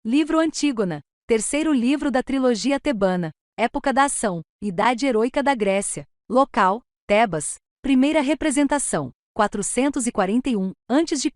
Livro Antígona, terceiro livro da trilogia tebana. Época da ação, idade heroica da Grécia. Local, Tebas. Primeira representação, 441 a.C.,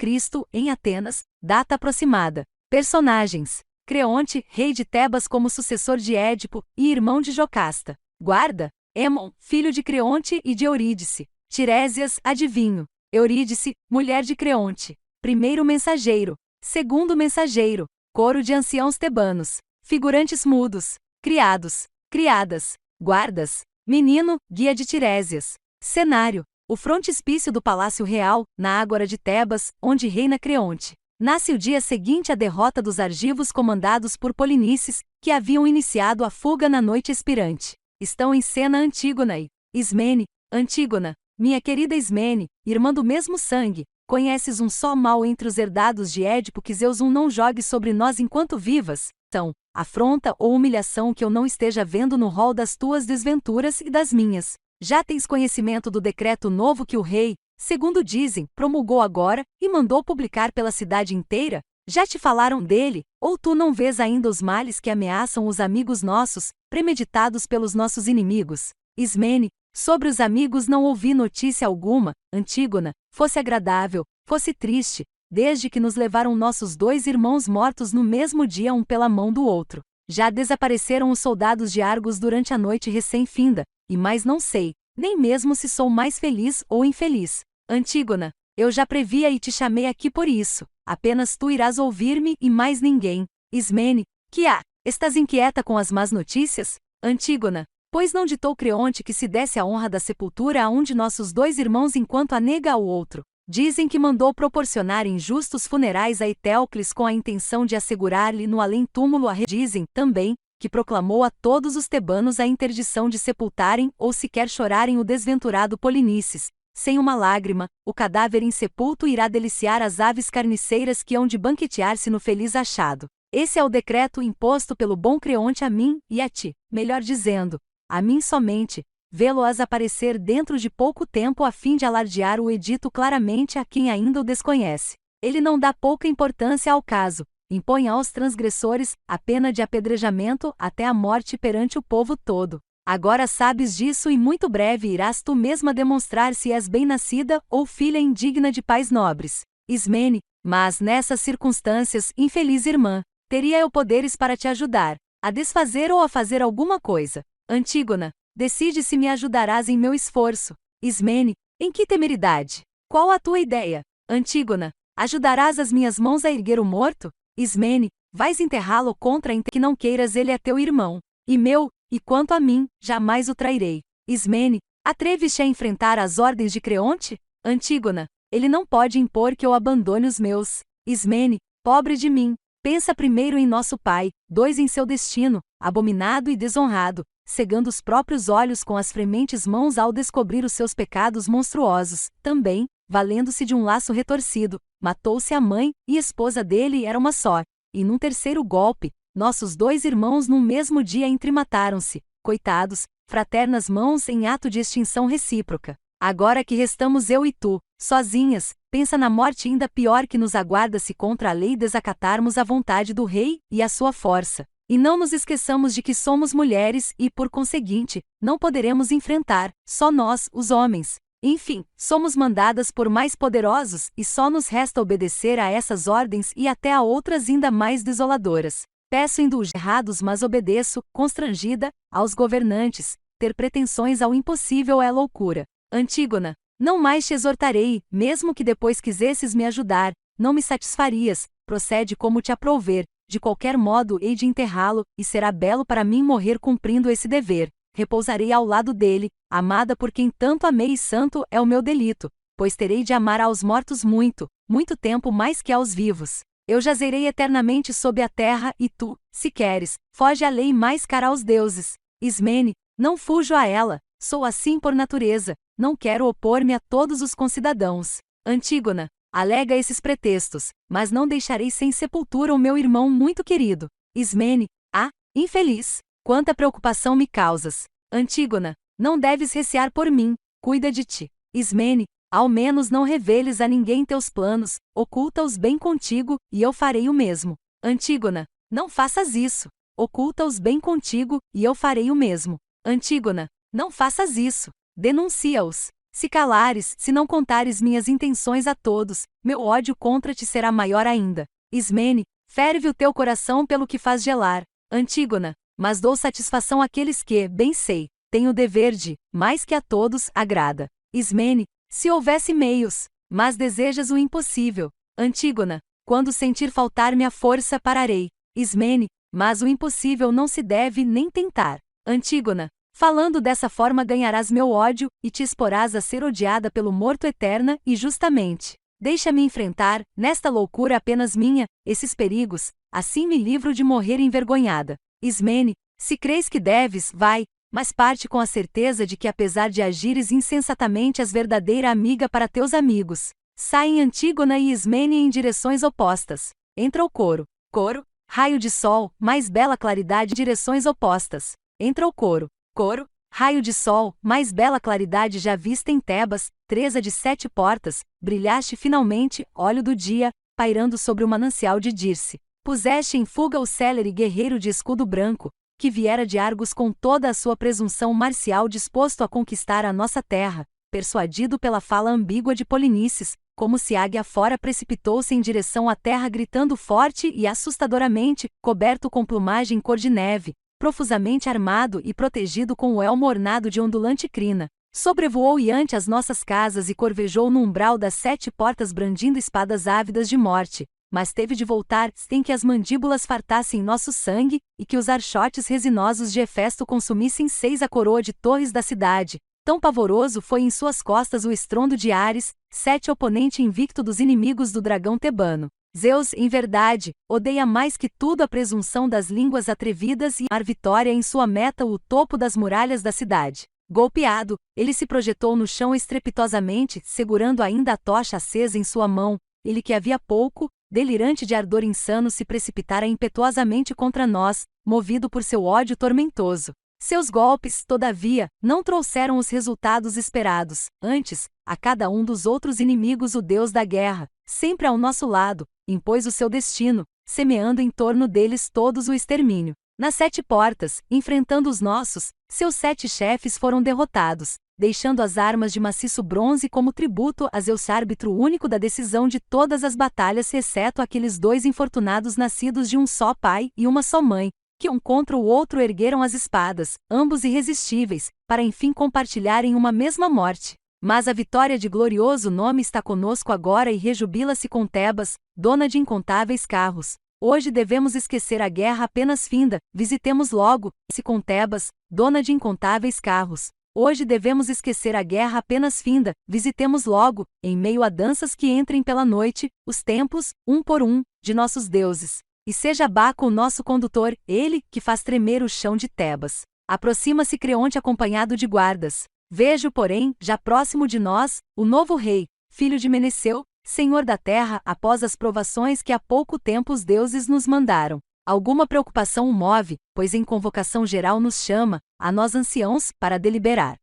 em Atenas, data aproximada. Personagens: Creonte, rei de Tebas como sucessor de Édipo e irmão de Jocasta. Guarda: Hémon, filho de Creonte e de Eurídice. Tirésias, adivinho. Eurídice, mulher de Creonte. Primeiro mensageiro. Segundo mensageiro. Coro de anciãos tebanos. Figurantes mudos. Criados. Criadas. Guardas. Menino, guia de Tirésias. Cenário: o frontispício do Palácio Real, na Ágora de Tebas, onde reina Creonte. Nasce o dia seguinte à derrota dos argivos comandados por Polinices, que haviam iniciado a fuga na noite expirante. Estão em cena Antígona e Ismene. Antígona: minha querida Ismene, irmã do mesmo sangue, conheces um só mal entre os herdados de Édipo que Zeus não jogue sobre nós enquanto vivas? São afronta ou humilhação que eu não esteja vendo no rol das tuas desventuras e das minhas. Já tens conhecimento do decreto novo que o rei, segundo dizem, promulgou agora e mandou publicar pela cidade inteira? Já te falaram dele, ou tu não vês ainda os males que ameaçam os amigos nossos, premeditados pelos nossos inimigos? Ismene: sobre os amigos não ouvi notícia alguma. Antígona: fosse agradável, fosse triste, desde que nos levaram nossos dois irmãos mortos no mesmo dia um pela mão do outro. Já desapareceram os soldados de Argos durante a noite recém-finda, e mais não sei, nem mesmo se sou mais feliz ou infeliz. Antígona: eu já previa e te chamei aqui por isso, apenas tu irás ouvir-me e mais ninguém. Ismene: que há? Estás inquieta com as más notícias? Antígona: pois não ditou Creonte que se desse a honra da sepultura a um de nossos dois irmãos enquanto a nega ao outro? Dizem que mandou proporcionar injustos funerais a Etéocles com a intenção de assegurar-lhe no além-túmulo a Dizem, também, que proclamou a todos os tebanos a interdição de sepultarem ou sequer chorarem o desventurado Polinices. Sem uma lágrima, o cadáver insepulto irá deliciar as aves carniceiras que hão de banquetear-se no feliz achado. Esse é o decreto imposto pelo bom Creonte a mim e a ti, melhor dizendo, a mim somente, vê-lo-ás aparecer dentro de pouco tempo a fim de alardear o edito claramente a quem ainda o desconhece. Ele não dá pouca importância ao caso, impõe aos transgressores a pena de apedrejamento até a morte perante o povo todo. Agora sabes disso e muito breve irás tu mesma demonstrar se és bem-nascida ou filha indigna de pais nobres. Ismene: mas nessas circunstâncias, infeliz irmã, teria eu poderes para te ajudar, a desfazer ou a fazer alguma coisa. Antígona: decide se me ajudarás em meu esforço. Ismene: em que temeridade? Qual a tua ideia? Antígona: ajudarás as minhas mãos a erguer o morto? Ismene: vais enterrá-lo contra que não queiras, ele é teu irmão, e meu, e quanto a mim, jamais o trairei. Ismene: atreves-te a enfrentar as ordens de Creonte? Antígona: ele não pode impor que eu abandone os meus. Ismene: pobre de mim, pensa primeiro em nosso pai, dois em seu destino, abominado e desonrado, cegando os próprios olhos com as frementes mãos ao descobrir os seus pecados monstruosos. Também, valendo-se de um laço retorcido, matou-se a mãe, e esposa dele era uma só. E num terceiro golpe, nossos dois irmãos num mesmo dia entremataram-se, coitados, fraternas mãos em ato de extinção recíproca. Agora que restamos eu e tu, sozinhas, pensa na morte ainda pior que nos aguarda se contra a lei desacatarmos a vontade do rei e a sua força. E não nos esqueçamos de que somos mulheres e, por conseguinte, não poderemos enfrentar, só nós, os homens. Enfim, somos mandadas por mais poderosos e só nos resta obedecer a essas ordens e até a outras ainda mais desoladoras. Peço indulgência errados, mas obedeço, constrangida, aos governantes. Ter pretensões ao impossível é loucura. Antígona: não mais te exortarei, mesmo que depois quisesses me ajudar, não me satisfarias. Procede como te aprouver. De qualquer modo hei de enterrá-lo, e será belo para mim morrer cumprindo esse dever. Repousarei ao lado dele, amada por quem tanto amei, e santo é o meu delito, pois terei de amar aos mortos muito, muito tempo mais que aos vivos. Eu jazerei eternamente sob a terra e tu, se queres, foge à lei mais cara aos deuses. Ismene: não fujo a ela, sou assim por natureza, não quero opor-me a todos os concidadãos. Antígona: alega esses pretextos, mas não deixarei sem sepultura o meu irmão muito querido. Ismene: ah, infeliz, quanta preocupação me causas. Antígona: não deves recear por mim, cuida de ti. Ismene: ao menos não reveles a ninguém teus planos, oculta-os bem contigo, e eu farei o mesmo. Antígona: não faças isso. Oculta-os bem contigo, e eu farei o mesmo. Antígona, não faças isso. Denuncia-os. Se calares, se não contares minhas intenções a todos, meu ódio contra ti será maior ainda. Ismene, ferve o teu coração pelo que faz gelar. Antígona, mas dou satisfação àqueles que, bem sei, têm o dever de, mais que a todos, agrada. Ismene, se houvesse meios, mas desejas o impossível. Antígona, quando sentir faltar-me a força pararei. Ismene, mas o impossível não se deve nem tentar. Antígona, falando dessa forma ganharás meu ódio, e te exporás a ser odiada pelo morto eterna e justamente. Deixa-me enfrentar, nesta loucura apenas minha, esses perigos, assim me livro de morrer envergonhada. Ismene, se crês que deves, vai, mas parte com a certeza de que apesar de agires insensatamente és verdadeira amiga para teus amigos. Saem Antígona e Ismene em direções opostas. Entra o coro. Coro, raio de sol, mais bela claridade, direções opostas. Entra o coro. Coro, raio de sol, mais bela claridade já vista em Tebas, Treza de 7 portas, brilhaste finalmente, óleo do dia, pairando sobre o manancial de Dirce. Puseste em fuga o célere guerreiro de escudo branco, que viera de Argos com toda a sua presunção marcial disposto a conquistar a nossa terra, persuadido pela fala ambígua de Polinices, como se águia fora precipitou-se em direção à terra gritando forte e assustadoramente, coberto com plumagem cor de neve, profusamente armado e protegido com o elmo ornado de ondulante crina. Sobrevoou e ante as nossas casas e corvejou no umbral das 7 portas brandindo espadas ávidas de morte, mas teve de voltar sem que as mandíbulas fartassem nosso sangue, e que os archotes resinosos de Hefesto consumissem 6 a coroa de torres da cidade. Tão pavoroso foi em suas costas o estrondo de Ares, 7 oponente invicto dos inimigos do dragão tebano. Zeus, em verdade, odeia mais que tudo a presunção das línguas atrevidas e a vitória em sua meta o topo das muralhas da cidade. Golpeado, ele se projetou no chão estrepitosamente, segurando ainda a tocha acesa em sua mão, ele que havia pouco, delirante de ardor insano se precipitara impetuosamente contra nós, movido por seu ódio tormentoso. Seus golpes, todavia, não trouxeram os resultados esperados, antes, a cada um dos outros inimigos o deus da guerra, sempre ao nosso lado, impôs o seu destino, semeando em torno deles todos o extermínio. Nas 7 portas, enfrentando os nossos, seus 7 chefes foram derrotados, deixando as armas de maciço bronze como tributo a Zeus, árbitro único da decisão de todas as batalhas, exceto aqueles 2 infortunados nascidos de um só pai e uma só mãe, que um contra o outro ergueram as espadas, ambos irresistíveis, para enfim compartilharem uma mesma morte. Mas a vitória de glorioso nome está conosco agora e rejubila-se com Tebas, dona de incontáveis carros. Hoje devemos esquecer a guerra apenas finda, visitemos logo, se com Tebas, dona de incontáveis carros. Hoje devemos esquecer a guerra apenas finda, visitemos logo, em meio a danças que entrem pela noite, os templos, um por um, de nossos deuses. E seja Baco o nosso condutor, ele, que faz tremer o chão de Tebas. Aproxima-se Creonte acompanhado de guardas. Vejo, porém, já próximo de nós, o novo rei, filho de Meneceu, senhor da terra, após as provações que há pouco tempo os deuses nos mandaram. Alguma preocupação o move, pois em convocação geral nos chama, a nós anciãos, para deliberar.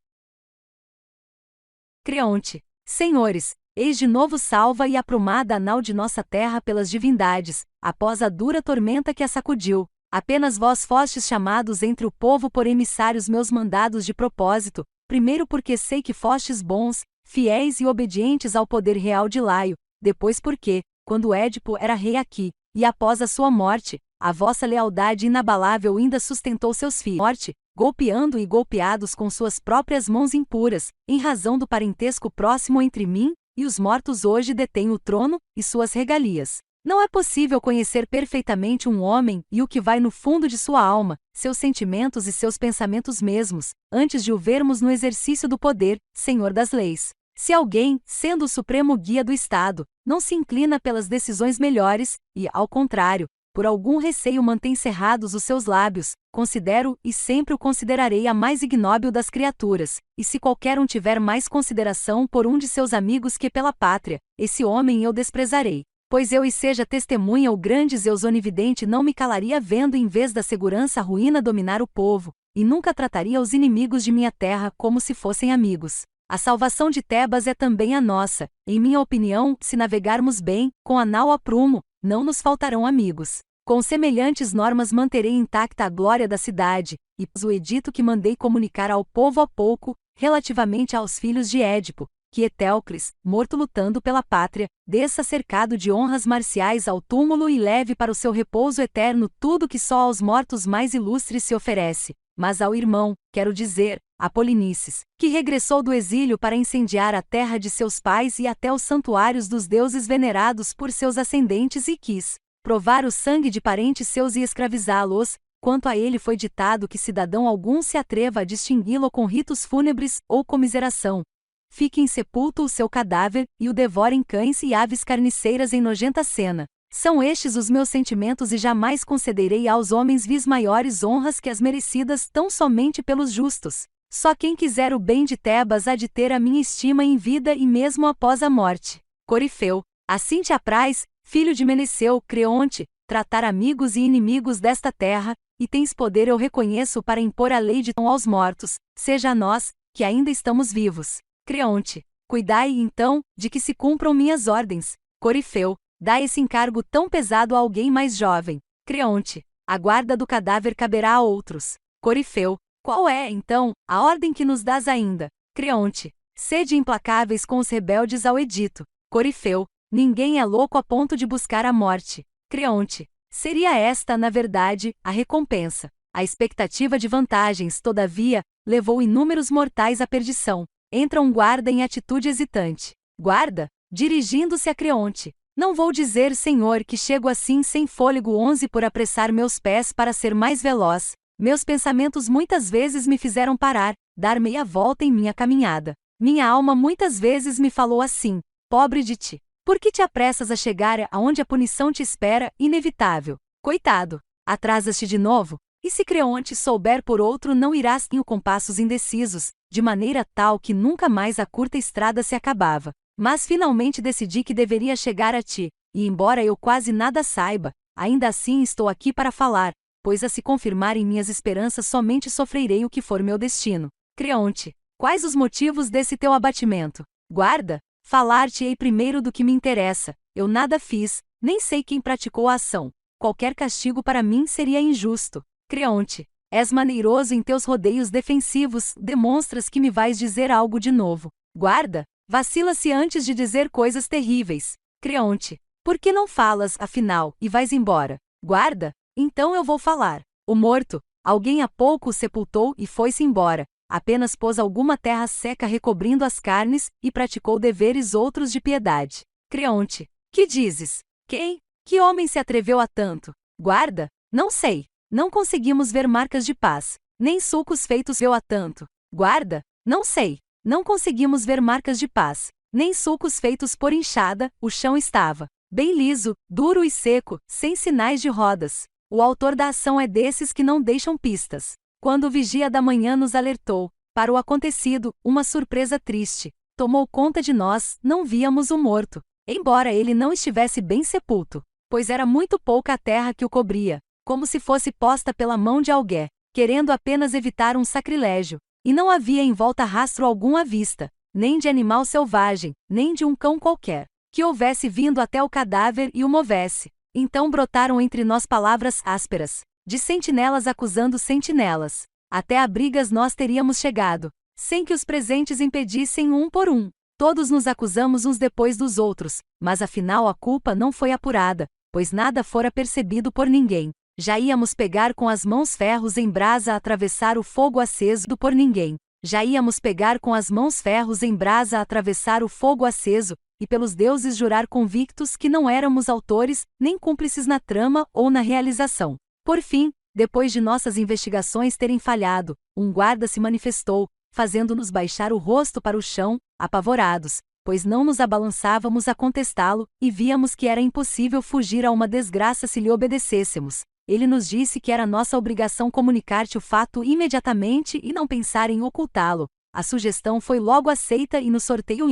Creonte. Senhores, eis de novo salva e aprumada a nau de nossa terra pelas divindades, após a dura tormenta que a sacudiu. Apenas vós fostes chamados entre o povo por emissários meus mandados de propósito, primeiro porque sei que fostes bons, fiéis e obedientes ao poder real de Laio, depois porque, quando Édipo era rei aqui, e após a sua morte, a vossa lealdade inabalável ainda sustentou seus filhos. Morte, golpeando e golpeados com suas próprias mãos impuras, em razão do parentesco próximo entre mim e os mortos hoje detêm o trono e suas regalias. Não é possível conhecer perfeitamente um homem e o que vai no fundo de sua alma, seus sentimentos e seus pensamentos mesmos, antes de o vermos no exercício do poder, Senhor das leis. Se alguém, sendo o supremo guia do Estado, não se inclina pelas decisões melhores, e, ao contrário, por algum receio mantém cerrados os seus lábios, considero e sempre o considerarei a mais ignóbil das criaturas, e se qualquer um tiver mais consideração por um de seus amigos que pela pátria, esse homem eu desprezarei. Pois eu e seja testemunha o grande Zeus onividente não me calaria vendo em vez da segurança a ruína dominar o povo, e nunca trataria os inimigos de minha terra como se fossem amigos. A salvação de Tebas é também a nossa, em minha opinião, se navegarmos bem, com a nau a prumo, não nos faltarão amigos. Com semelhantes normas manterei intacta a glória da cidade, e o edito que mandei comunicar ao povo há pouco, relativamente aos filhos de Édipo, que Etéocles, morto lutando pela pátria, desça cercado de honras marciais ao túmulo e leve para o seu repouso eterno tudo que só aos mortos mais ilustres se oferece, mas ao irmão, quero dizer, a Polinices, que regressou do exílio para incendiar a terra de seus pais e até os santuários dos deuses venerados por seus ascendentes e quis provar o sangue de parentes seus e escravizá-los. Quanto a ele foi ditado que cidadão algum se atreva a distingui-lo com ritos fúnebres ou comiseração. Fique insepulto o seu cadáver, e o devorem cães e aves carniceiras em nojenta cena. São estes os meus sentimentos e jamais concederei aos homens vis maiores honras que as merecidas tão somente pelos justos. Só quem quiser o bem de Tebas há de ter a minha estima em vida e mesmo após a morte. Corifeu, assim te apraz, filho de Meneceu, Creonte, tratar amigos e inimigos desta terra, e tens poder eu reconheço para impor a lei de tão aos mortos, seja a nós, que ainda estamos vivos. Creonte, cuidai, então, de que se cumpram minhas ordens. Corifeu, dá esse encargo tão pesado a alguém mais jovem. Creonte, a guarda do cadáver caberá a outros. Corifeu, qual é, então, a ordem que nos dás ainda? Creonte, sede implacáveis com os rebeldes ao edito. Corifeu, ninguém é louco a ponto de buscar a morte. Creonte, seria esta, na verdade, a recompensa. A expectativa de vantagens, todavia, levou inúmeros mortais à perdição. Entra um guarda em atitude hesitante. Guarda, dirigindo-se a Creonte, não vou dizer, senhor, que chego assim sem fôlego 11 por apressar meus pés para ser mais veloz. Meus pensamentos muitas vezes me fizeram parar, dar meia volta em minha caminhada. Minha alma muitas vezes me falou assim: pobre de ti, por que te apressas a chegar aonde a punição te espera, inevitável? Coitado, atrasas-te de novo? E se Creonte souber por outro, não irás com passos indecisos, de maneira tal que nunca mais a curta estrada se acabava. Mas finalmente decidi que deveria chegar a ti, e embora eu quase nada saiba, ainda assim estou aqui para falar, pois a se confirmarem minhas esperanças somente sofrerei o que for meu destino. Creonte, quais os motivos desse teu abatimento? Guarda, falar-te-ei primeiro do que me interessa. Eu nada fiz, nem sei quem praticou a ação. Qualquer castigo para mim seria injusto. Creonte, és maneiroso em teus rodeios defensivos, demonstras que me vais dizer algo de novo. Guarda, vacila-se antes de dizer coisas terríveis. Creonte, por que não falas, afinal, e vais embora? Guarda, então eu vou falar. O morto, alguém há pouco o sepultou e foi-se embora. Apenas pôs alguma terra seca recobrindo as carnes, e praticou deveres outros de piedade. Creonte, que dizes? Quem? Que homem se atreveu a tanto? Guarda, não sei. Não conseguimos ver marcas de paz, nem sulcos feitos viu a tanto. Guarda, não sei. Não conseguimos ver marcas de paz, nem sulcos feitos por inchada, o chão estava bem liso, duro e seco, sem sinais de rodas. O autor da ação é desses que não deixam pistas. Quando o vigia da manhã nos alertou para o acontecido, uma surpresa triste tomou conta de nós, não víamos o morto, embora ele não estivesse bem sepulto, pois era muito pouca a terra que o cobria, como se fosse posta pela mão de alguém, querendo apenas evitar um sacrilégio. E não havia em volta rastro algum à vista, nem de animal selvagem, nem de um cão qualquer, que houvesse vindo até o cadáver e o movesse. Então brotaram entre nós palavras ásperas, de sentinelas acusando sentinelas. Até a brigas nós teríamos chegado, sem que os presentes impedissem um por um. Todos nos acusamos uns depois dos outros, mas afinal a culpa não foi apurada, pois nada fora percebido por ninguém. Já íamos pegar com as mãos ferros em brasa a atravessar o fogo aceso por ninguém. Já íamos pegar com as mãos ferros em brasa a atravessar o fogo aceso, e pelos deuses jurar convictos que não éramos autores, nem cúmplices na trama ou na realização. Por fim, depois de nossas investigações terem falhado, um guarda se manifestou, fazendo-nos baixar o rosto para o chão, apavorados, pois não nos abalançávamos a contestá-lo, e víamos que era impossível fugir a uma desgraça se lhe obedecêssemos. Ele nos disse que era nossa obrigação comunicar-te o fato imediatamente e não pensar em ocultá-lo. A sugestão foi logo aceita e no sorteio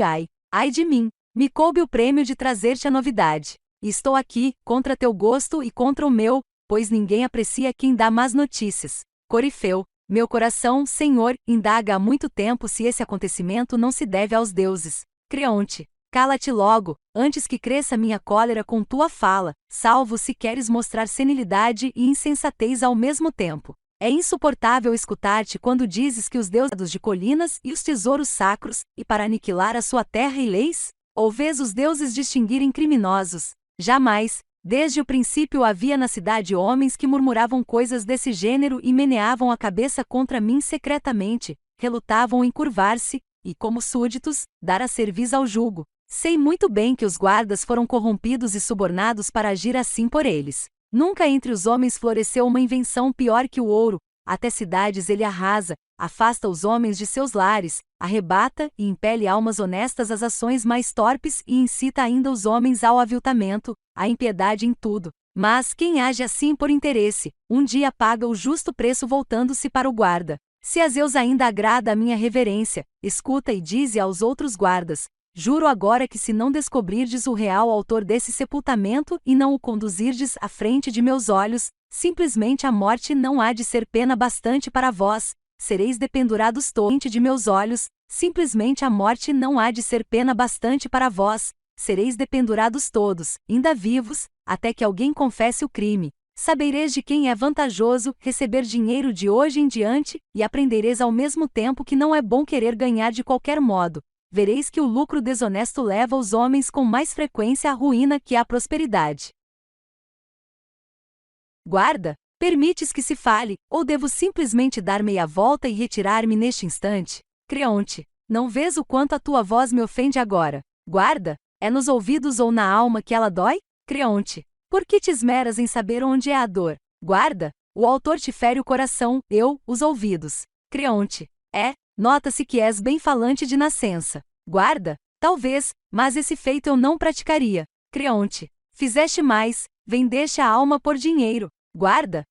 ai de mim, me coube o prêmio de trazer-te a novidade. E estou aqui, contra teu gosto e contra o meu, pois ninguém aprecia quem dá más notícias. Corifeu, meu coração, Senhor, indaga há muito tempo se esse acontecimento não se deve aos deuses. Creonte, Cala-te logo, antes que cresça minha cólera com tua fala, salvo se queres mostrar senilidade e insensatez ao mesmo tempo. É insuportável escutar-te quando dizes que os deuses de colinas e os tesouros sacros, e para aniquilar a sua terra e leis? Ou vês os deuses distinguirem criminosos? Jamais. Desde o princípio havia na cidade homens que murmuravam coisas desse gênero e meneavam a cabeça contra mim secretamente, relutavam em curvar-se, e como súditos, dar a cerviz ao jugo. Sei muito bem que os guardas foram corrompidos e subornados para agir assim por eles. Nunca entre os homens floresceu uma invenção pior que o ouro, até cidades ele arrasa, afasta os homens de seus lares, arrebata e impele almas honestas às ações mais torpes e incita ainda os homens ao aviltamento, à impiedade em tudo. Mas quem age assim por interesse, um dia paga o justo preço voltando-se para o guarda. Se a Zeus ainda agrada a minha reverência, escuta e dize aos outros guardas: juro agora que se não descobrirdes o real autor desse sepultamento e não o conduzirdes à frente de meus olhos, simplesmente a morte não há de ser pena bastante para vós, sereis dependurados todos de meus olhos, simplesmente a morte não há de ser pena bastante para vós, sereis dependurados todos, ainda vivos, até que alguém confesse o crime. Sabereis de quem é vantajoso receber dinheiro de hoje em diante, e aprendereis ao mesmo tempo que não é bom querer ganhar de qualquer modo. Vereis que o lucro desonesto leva os homens com mais frequência à ruína que à prosperidade. Guarda, permites que se fale, ou devo simplesmente dar meia volta e retirar-me neste instante? Creonte, não vês o quanto a tua voz me ofende agora? Guarda, é nos ouvidos ou na alma que ela dói? Creonte, por que te esmeras em saber onde é a dor? Guarda, o autor te fere o coração, eu, os ouvidos. Creonte, nota-se que és bem falante de nascença. Guarda, talvez, mas esse feito eu não praticaria. Creonte, fizeste mais, vendeste a alma por dinheiro. Guarda,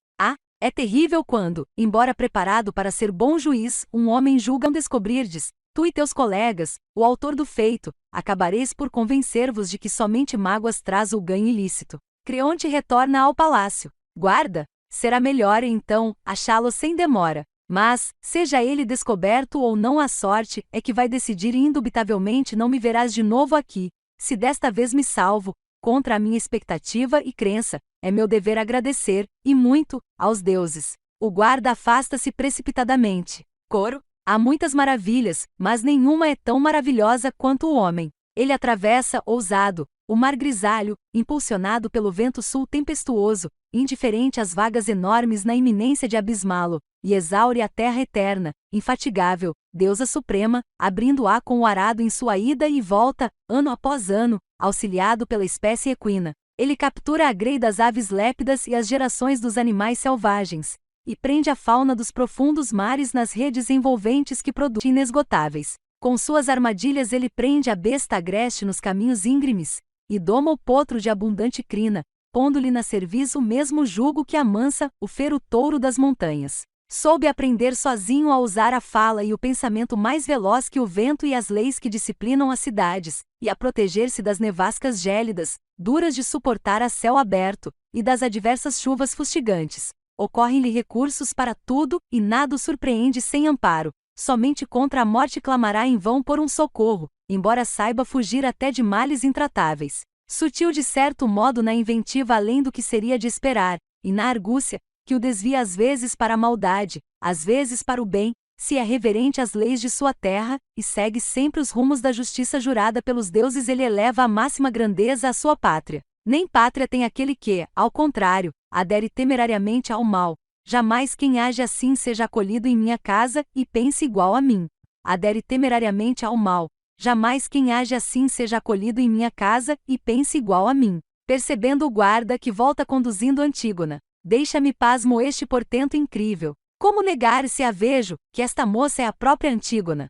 é terrível quando, embora preparado para ser bom juiz, um homem julga descobrirdes, tu e teus colegas, o autor do feito, acabareis por convencer-vos de que somente mágoas traz o ganho ilícito. Creonte retorna ao palácio. Guarda, será melhor então achá-lo sem demora. Mas, seja ele descoberto ou não, a sorte é que vai decidir e indubitavelmente não me verás de novo aqui. Se desta vez me salvo, contra a minha expectativa e crença, é meu dever agradecer, e muito, aos deuses. O guarda afasta-se precipitadamente. Coro, há muitas maravilhas, mas nenhuma é tão maravilhosa quanto o homem. Ele atravessa, ousado, o mar grisalho, impulsionado pelo vento sul tempestuoso, indiferente às vagas enormes na iminência de abismá-lo, e exaure a terra eterna, infatigável, deusa suprema, abrindo-a com o arado em sua ida e volta, ano após ano, auxiliado pela espécie equina. Ele captura a grei das aves lépidas e as gerações dos animais selvagens, e prende a fauna dos profundos mares nas redes envolventes que produzem inesgotáveis. Com suas armadilhas ele prende a besta agreste nos caminhos íngremes, e doma o potro de abundante crina, pondo-lhe na cerviz o mesmo jugo que amansa o fero touro das montanhas. Soube aprender sozinho a usar a fala e o pensamento mais veloz que o vento e as leis que disciplinam as cidades, e a proteger-se das nevascas gélidas, duras de suportar a céu aberto, e das adversas chuvas fustigantes. Ocorrem-lhe recursos para tudo, e nada o surpreende sem amparo. Somente contra a morte clamará em vão por um socorro, embora saiba fugir até de males intratáveis. Sutil de certo modo na inventiva além do que seria de esperar, e na argúcia, que o desvia às vezes para a maldade, às vezes para o bem, se é reverente às leis de sua terra, e segue sempre os rumos da justiça jurada pelos deuses, ele eleva a máxima grandeza à sua pátria. Nem pátria tem aquele que, ao contrário, adere temerariamente ao mal. Jamais quem age assim seja acolhido em minha casa e pense igual a mim. Adere temerariamente ao mal. Jamais quem age assim seja acolhido em minha casa e pense igual a mim. Percebendo o guarda que volta conduzindo Antígona. Deixa-me pasmo este portento incrível. Como negar se a vejo, que esta moça é a própria Antígona?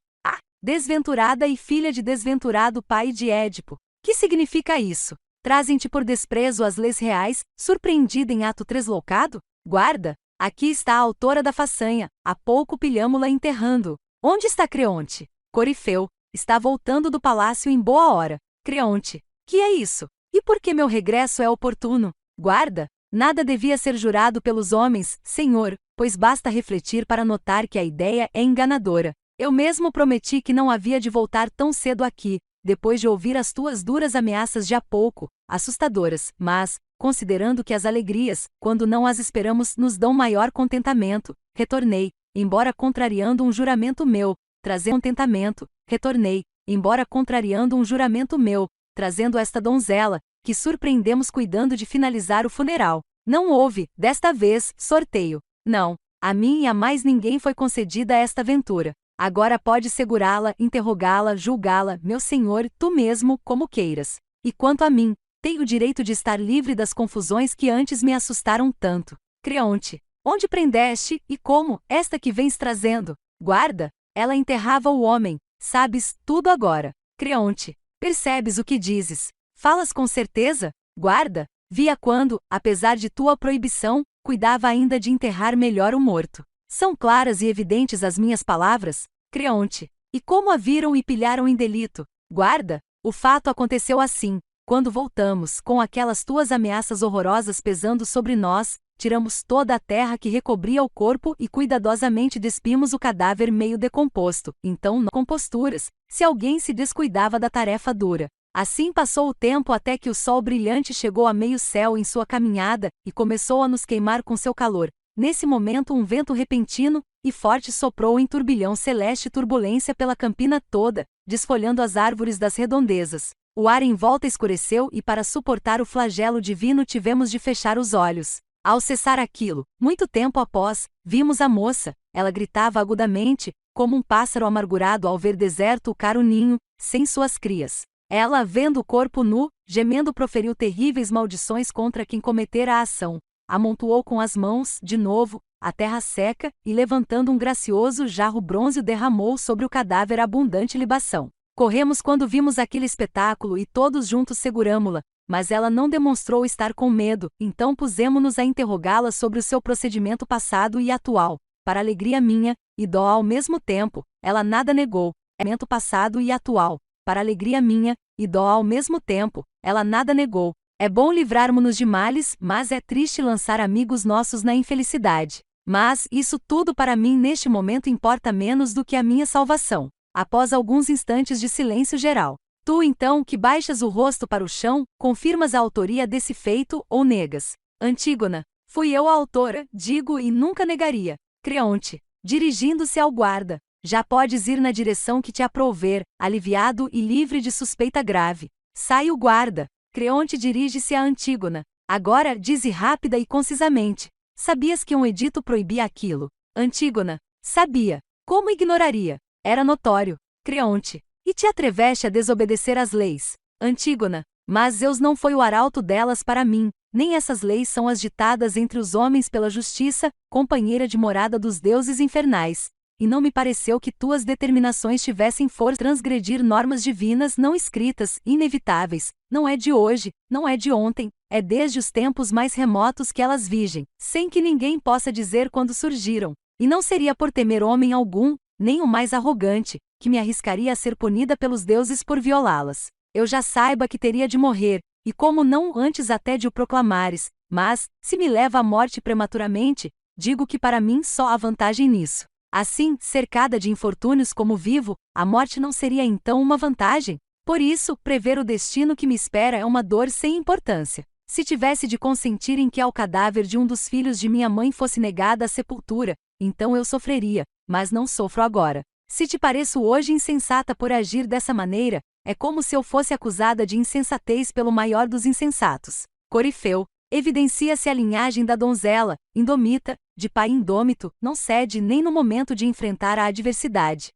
Desventurada e filha de desventurado pai de Édipo. Que significa isso? Trazem-te por desprezo as leis reais, surpreendida em ato tresloucado? Guarda, aqui está a autora da façanha, há pouco pilhamo-la enterrando. Onde está Creonte? Corifeu, está voltando do palácio em boa hora. Creonte, que é isso? E por que meu regresso é oportuno? Guarda, nada devia ser jurado pelos homens, senhor, pois basta refletir para notar que a ideia é enganadora. Eu mesmo prometi que não havia de voltar tão cedo aqui. depois de ouvir as tuas duras ameaças de há pouco, assustadoras, mas, considerando que as alegrias, quando não as esperamos, nos dão maior contentamento, retornei, embora contrariando um juramento meu, trazendo contentamento, retornei, embora contrariando um juramento meu, trazendo esta donzela, que surpreendemos cuidando de finalizar o funeral. Não houve, desta vez, sorteio. Não, a mim e a mais ninguém foi concedida esta aventura. Agora pode segurá-la, interrogá-la, julgá-la, meu senhor, tu mesmo, como queiras. E quanto a mim, tenho o direito de estar livre das confusões que antes me assustaram tanto. Creonte, onde prendeste, e como, esta que vens trazendo? Guarda, ela enterrava o homem, sabes tudo agora. Creonte, percebes o que dizes? Falas com certeza? Guarda, via quando, apesar de tua proibição, cuidava ainda de enterrar melhor o morto. São claras e evidentes as minhas palavras? Creonte, e como a viram e pilharam em delito? Guarda, o fato aconteceu assim. Quando voltamos, com aquelas tuas ameaças horrorosas pesando sobre nós, tiramos toda a terra que recobria o corpo e cuidadosamente despimos o cadáver meio decomposto, então não composturas, se alguém se descuidava da tarefa dura. Assim passou o tempo até que o sol brilhante chegou a meio céu em sua caminhada, e começou a nos queimar com seu calor. Nesse momento um vento repentino e forte soprou em turbilhão celeste turbulência pela campina toda, desfolhando as árvores das redondezas. O ar em volta escureceu e para suportar o flagelo divino tivemos de fechar os olhos. Ao cessar aquilo, muito tempo após, vimos a moça. Ela gritava agudamente, como um pássaro amargurado ao ver deserto o caro ninho, sem suas crias. Ela, vendo o corpo nu, gemendo proferiu terríveis maldições contra quem cometera a ação. Amontoou com as mãos, de novo, a terra seca, e levantando um gracioso jarro brônzeo derramou sobre o cadáver abundante libação. Corremos quando vimos aquele espetáculo e todos juntos seguramo-la, mas ela não demonstrou estar com medo, então pusemo-nos a interrogá-la sobre o seu procedimento passado e atual. Para alegria minha, e dó ao mesmo tempo, ela nada negou. Procedimento passado e atual. Para alegria minha, e dó ao mesmo tempo, ela nada negou. É bom livrarmos-nos de males, mas é triste lançar amigos nossos na infelicidade. Mas, isso tudo para mim neste momento importa menos do que a minha salvação. Após alguns instantes de silêncio geral. Tu então, que baixas o rosto para o chão, confirmas a autoria desse feito, ou negas? Antígona, fui eu a autora, digo e nunca negaria. Creonte, dirigindo-se ao guarda, já podes ir na direção que te aprouver, aliviado e livre de suspeita grave. Sai o guarda. Creonte dirige-se a Antígona. Agora, dize rápida e concisamente. Sabias que um edito proibia aquilo? Antígona, sabia. Como ignoraria? Era notório. Creonte, e te atreveste a desobedecer às leis? Antígona, mas Zeus não foi o arauto delas para mim, nem essas leis são as ditadas entre os homens pela justiça, companheira de morada dos deuses infernais. E não me pareceu que tuas determinações tivessem força transgredir normas divinas não escritas, inevitáveis. Não é de hoje, não é de ontem, é desde os tempos mais remotos que elas vigem, sem que ninguém possa dizer quando surgiram. E não seria por temer homem algum, nem o mais arrogante, que me arriscaria a ser punida pelos deuses por violá-las. Eu já saiba que teria de morrer, e como não antes até de o proclamares, mas, se me leva à morte prematuramente, digo que para mim só há vantagem nisso. Assim, cercada de infortúnios como vivo, a morte não seria então uma vantagem? Por isso, prever o destino que me espera é uma dor sem importância. Se tivesse de consentir em que ao cadáver de um dos filhos de minha mãe fosse negada a sepultura, então eu sofreria, mas não sofro agora. Se te pareço hoje insensata por agir dessa maneira, é como se eu fosse acusada de insensatez pelo maior dos insensatos. Corifeu, evidencia-se a linhagem da donzela, indomita, de pai indômito, não cede nem no momento de enfrentar a adversidade.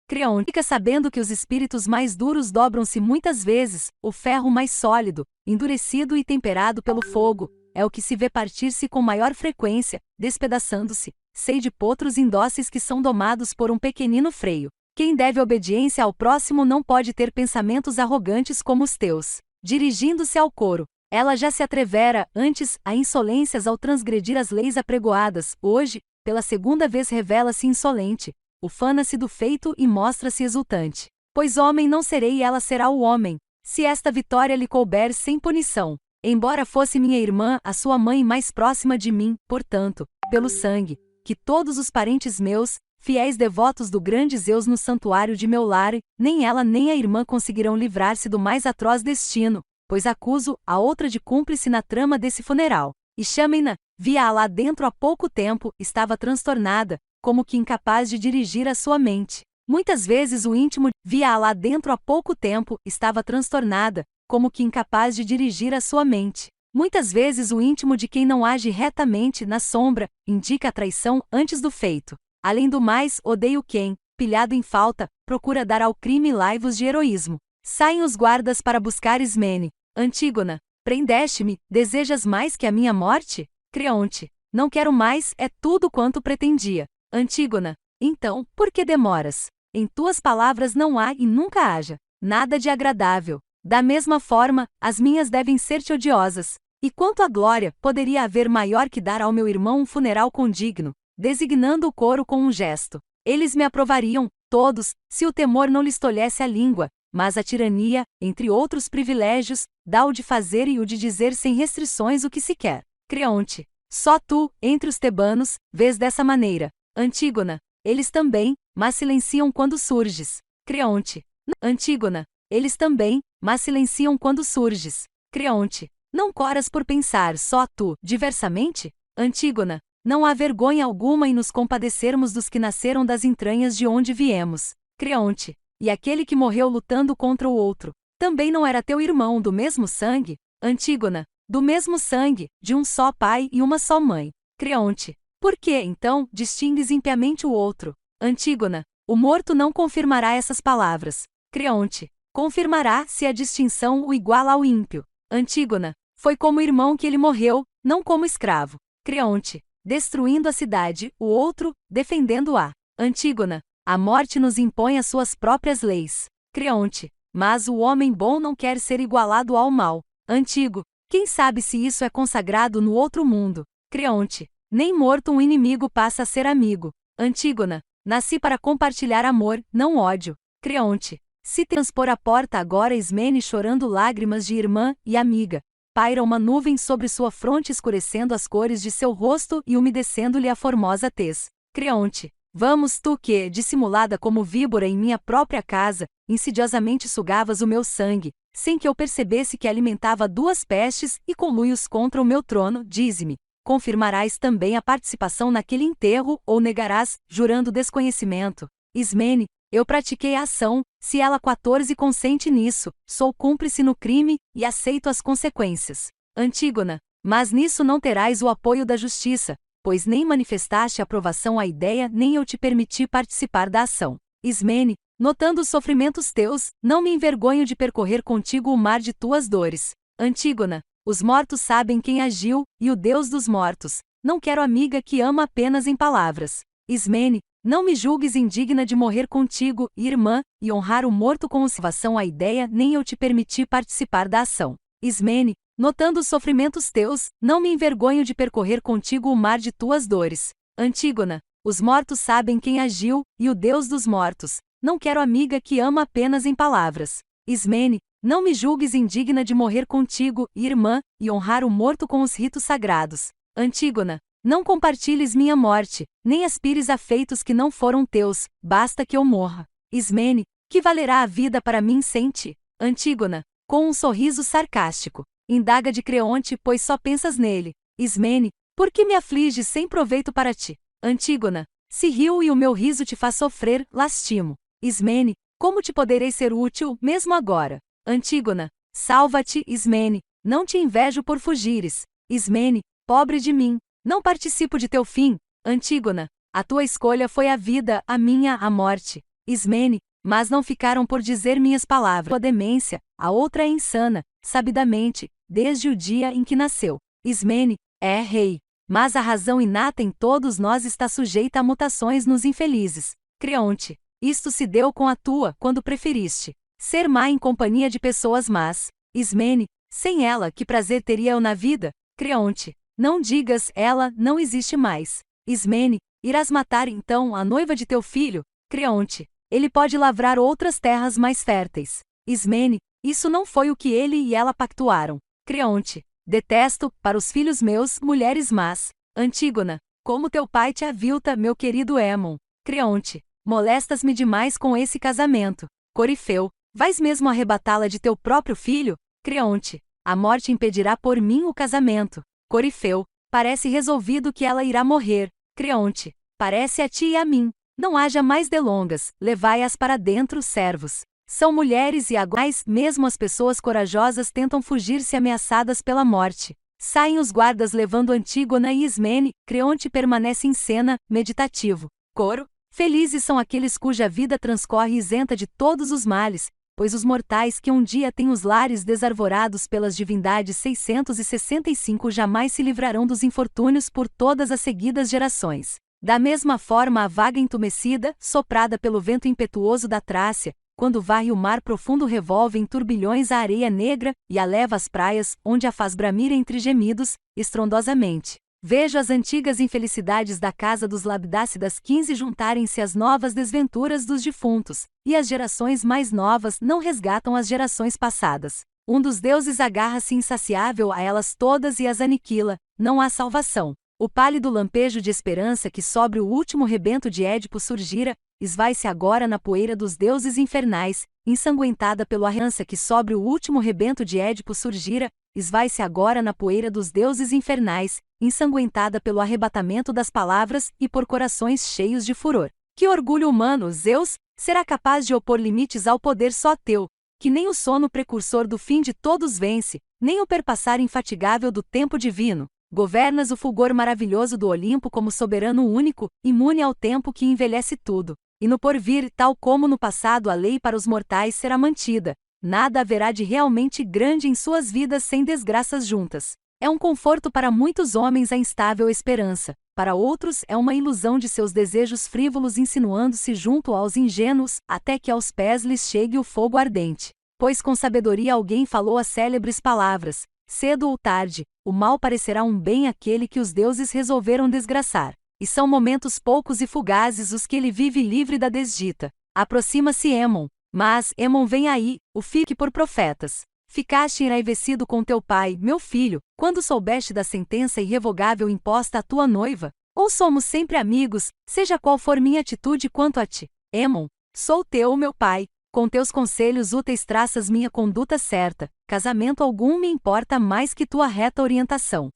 Creonte fica sabendo que os espíritos mais duros dobram-se muitas vezes, o ferro mais sólido, endurecido e temperado pelo fogo, é o que se vê partir-se com maior frequência, despedaçando-se. Sei de potros indóceis que são domados por um pequenino freio. Quem deve obediência ao próximo não pode ter pensamentos arrogantes como os teus. Dirigindo-se ao coro, ela já se atrevera, antes, a insolências ao transgredir as leis apregoadas. Hoje, pela segunda vez revela-se insolente, ufana-se do feito e mostra-se exultante. Pois homem não serei e ela será o homem, se esta vitória lhe couber sem punição. Embora fosse minha irmã, a sua mãe mais próxima de mim, portanto, pelo sangue, que todos os parentes meus, fiéis devotos do grande Zeus no santuário de meu lar, nem ela nem a irmã conseguirão livrar-se do mais atroz destino, pois acuso a outra de cúmplice na trama desse funeral. E chamem-na, vi-a lá dentro há pouco tempo, estava transtornada, como que incapaz de dirigir a sua mente. Muitas vezes o íntimo, vi-a lá dentro há pouco tempo, estava transtornada, como que incapaz de dirigir a sua mente. Muitas vezes o íntimo de quem não age retamente na sombra, indica a traição antes do feito. Além do mais, odeio quem, pilhado em falta, procura dar ao crime laivos de heroísmo. Saem os guardas para buscar Ismene. Antígona, prendeste-me, desejas mais que a minha morte? Creonte, não quero mais, é tudo quanto pretendia. Antígona, então, por que demoras? Em tuas palavras não há e nunca haja nada de agradável. Da mesma forma, as minhas devem ser-te odiosas. E quanto à glória, poderia haver maior que dar ao meu irmão um funeral condigno, designando o coro com um gesto. Eles me aprovariam, todos, se o temor não lhes tolhesse a língua, mas a tirania, entre outros privilégios, dá o de fazer e o de dizer sem restrições o que se quer. Creonte, só tu, entre os tebanos, vês dessa maneira. Antígona, eles também, mas silenciam quando surges. Creonte, Antígona, eles também, mas silenciam quando surges. Creonte, não coras por pensar só tu, diversamente? Antígona, não há vergonha alguma em nos compadecermos dos que nasceram das entranhas de onde viemos. Creonte, e aquele que morreu lutando contra o outro, também não era teu irmão do mesmo sangue? Antígona, do mesmo sangue, de um só pai e uma só mãe. Creonte, por que, então, distingues impiamente o outro? Antígona, o morto não confirmará essas palavras. Creonte, confirmará se a distinção o iguala ao ímpio. Antígona, foi como irmão que ele morreu, não como escravo. Creonte, destruindo a cidade, o outro, defendendo-a. Antígona, a morte nos impõe as suas próprias leis. Creonte, mas o homem bom não quer ser igualado ao mal. Antígo, quem sabe se isso é consagrado no outro mundo? Creonte, nem morto um inimigo passa a ser amigo. Antígona, nasci para compartilhar amor, não ódio. Creonte, se transpor a porta agora Ismene chorando lágrimas de irmã e amiga. Paira uma nuvem sobre sua fronte escurecendo as cores de seu rosto e umedecendo-lhe a formosa tez. Creonte, vamos tu que, dissimulada como víbora em minha própria casa, insidiosamente sugavas o meu sangue, sem que eu percebesse que alimentava duas pestes e conluios contra o meu trono, dize-me, confirmarás também a participação naquele enterro ou negarás, jurando desconhecimento? Ismene, eu pratiquei a ação, se ela 14 consente nisso, sou cúmplice no crime, e aceito as consequências. Antígona, mas nisso não terás o apoio da justiça, pois nem manifestaste aprovação à ideia nem eu te permiti participar da ação. Ismene, notando os sofrimentos teus, não me envergonho de percorrer contigo o mar de tuas dores. Antígona, os mortos sabem quem agiu, e o Deus dos mortos, não quero amiga que ama apenas em palavras. Ismene, não me julgues indigna de morrer contigo, irmã, e honrar o morto com salvação à ideia nem eu te permiti participar da ação. Ismene, notando os sofrimentos teus, não me envergonho de percorrer contigo o mar de tuas dores. Antígona, os mortos sabem quem agiu, e o Deus dos mortos, não quero amiga que ama apenas em palavras. Ismene, não me julgues indigna de morrer contigo, irmã, e honrar o morto com os ritos sagrados. Antígona, não compartilhes minha morte, nem aspires a feitos que não foram teus, basta que eu morra. Ismene, que valerá a vida para mim sem ti? Antígona, com um sorriso sarcástico, indaga de Creonte, pois só pensas nele. Ismene, por que me afliges sem proveito para ti? Antígona, se rio e o meu riso te faz sofrer, lastimo. Ismene, como te poderei ser útil, mesmo agora? Antígona, salva-te, Ismene, não te invejo por fugires. Ismene, pobre de mim, não participo de teu fim. Antígona, a tua escolha foi a vida, a minha a morte. Ismene, mas não ficaram por dizer minhas palavras. A demência, a outra é insana, sabidamente, desde o dia em que nasceu. Ismene, é rei, mas a razão inata em todos nós está sujeita a mutações nos infelizes. Creonte, isto se deu com a tua, quando preferiste ser má em companhia de pessoas más. Ismene, sem ela que prazer teria eu na vida? Creonte, não digas, ela não existe mais. Ismene, irás matar então a noiva de teu filho? Creonte, ele pode lavrar outras terras mais férteis. Ismene, isso não foi o que ele e ela pactuaram. Creonte, detesto, para os filhos meus, mulheres más. Antígona, como teu pai te avilta, meu querido Émon. Creonte, molestas-me demais com esse casamento. Corifeu, vais mesmo arrebatá-la de teu próprio filho? Creonte, a morte impedirá por mim o casamento. Corifeu, parece resolvido que ela irá morrer. Creonte, parece a ti e a mim. Não haja mais delongas, levai-as para dentro, servos. São mulheres e agora mesmo as pessoas corajosas tentam fugir-se ameaçadas pela morte. Saem os guardas levando Antígona e Ismene, Creonte permanece em cena, meditativo. Coro, felizes são aqueles cuja vida transcorre isenta de todos os males, pois os mortais que um dia têm os lares desarvorados pelas divindades 665 jamais se livrarão dos infortúnios por todas as seguidas gerações. Da mesma forma a vaga entumecida, soprada pelo vento impetuoso da Trácia, quando varre o mar profundo revolve em turbilhões a areia negra e a leva às praias, onde a faz bramir entre gemidos, estrondosamente. Vejo as antigas infelicidades da casa dos Labdácidas 15 juntarem-se às novas desventuras dos defuntos, e as gerações mais novas não resgatam as gerações passadas. Um dos deuses agarra-se insaciável a elas todas e as aniquila, não há salvação. O pálido lampejo de esperança que sobre o último rebento de Édipo surgira, esvai-se agora na poeira dos deuses infernais, ensanguentada pelo arrança que sobre o último rebento de Édipo surgira, esvai-se agora na poeira dos deuses infernais, ensanguentada pelo arrebatamento das palavras e por corações cheios de furor. Que orgulho humano, Zeus, será capaz de opor limites ao poder só teu, que nem o sono precursor do fim de todos vence, nem o perpassar infatigável do tempo divino. Governas o fulgor maravilhoso do Olimpo como soberano único, imune ao tempo que envelhece tudo. E no porvir, tal como no passado a lei para os mortais será mantida, nada haverá de realmente grande em suas vidas sem desgraças juntas. É um conforto para muitos homens a instável esperança, para outros é uma ilusão de seus desejos frívolos insinuando-se junto aos ingênuos, até que aos pés lhes chegue o fogo ardente. Pois com sabedoria alguém falou as célebres palavras: cedo ou tarde, o mal parecerá um bem àquele que os deuses resolveram desgraçar. E são momentos poucos e fugazes os que ele vive livre da desdita. Aproxima-se Hémon, mas Hémon vem aí, o filho que por profetas. Ficaste enraivecido com teu pai, meu filho, quando soubeste da sentença irrevogável imposta à tua noiva? Ou somos sempre amigos, seja qual for minha atitude quanto a ti? Hémon, sou teu, meu pai. Com teus conselhos úteis traças minha conduta certa, casamento algum me importa mais que tua reta orientação.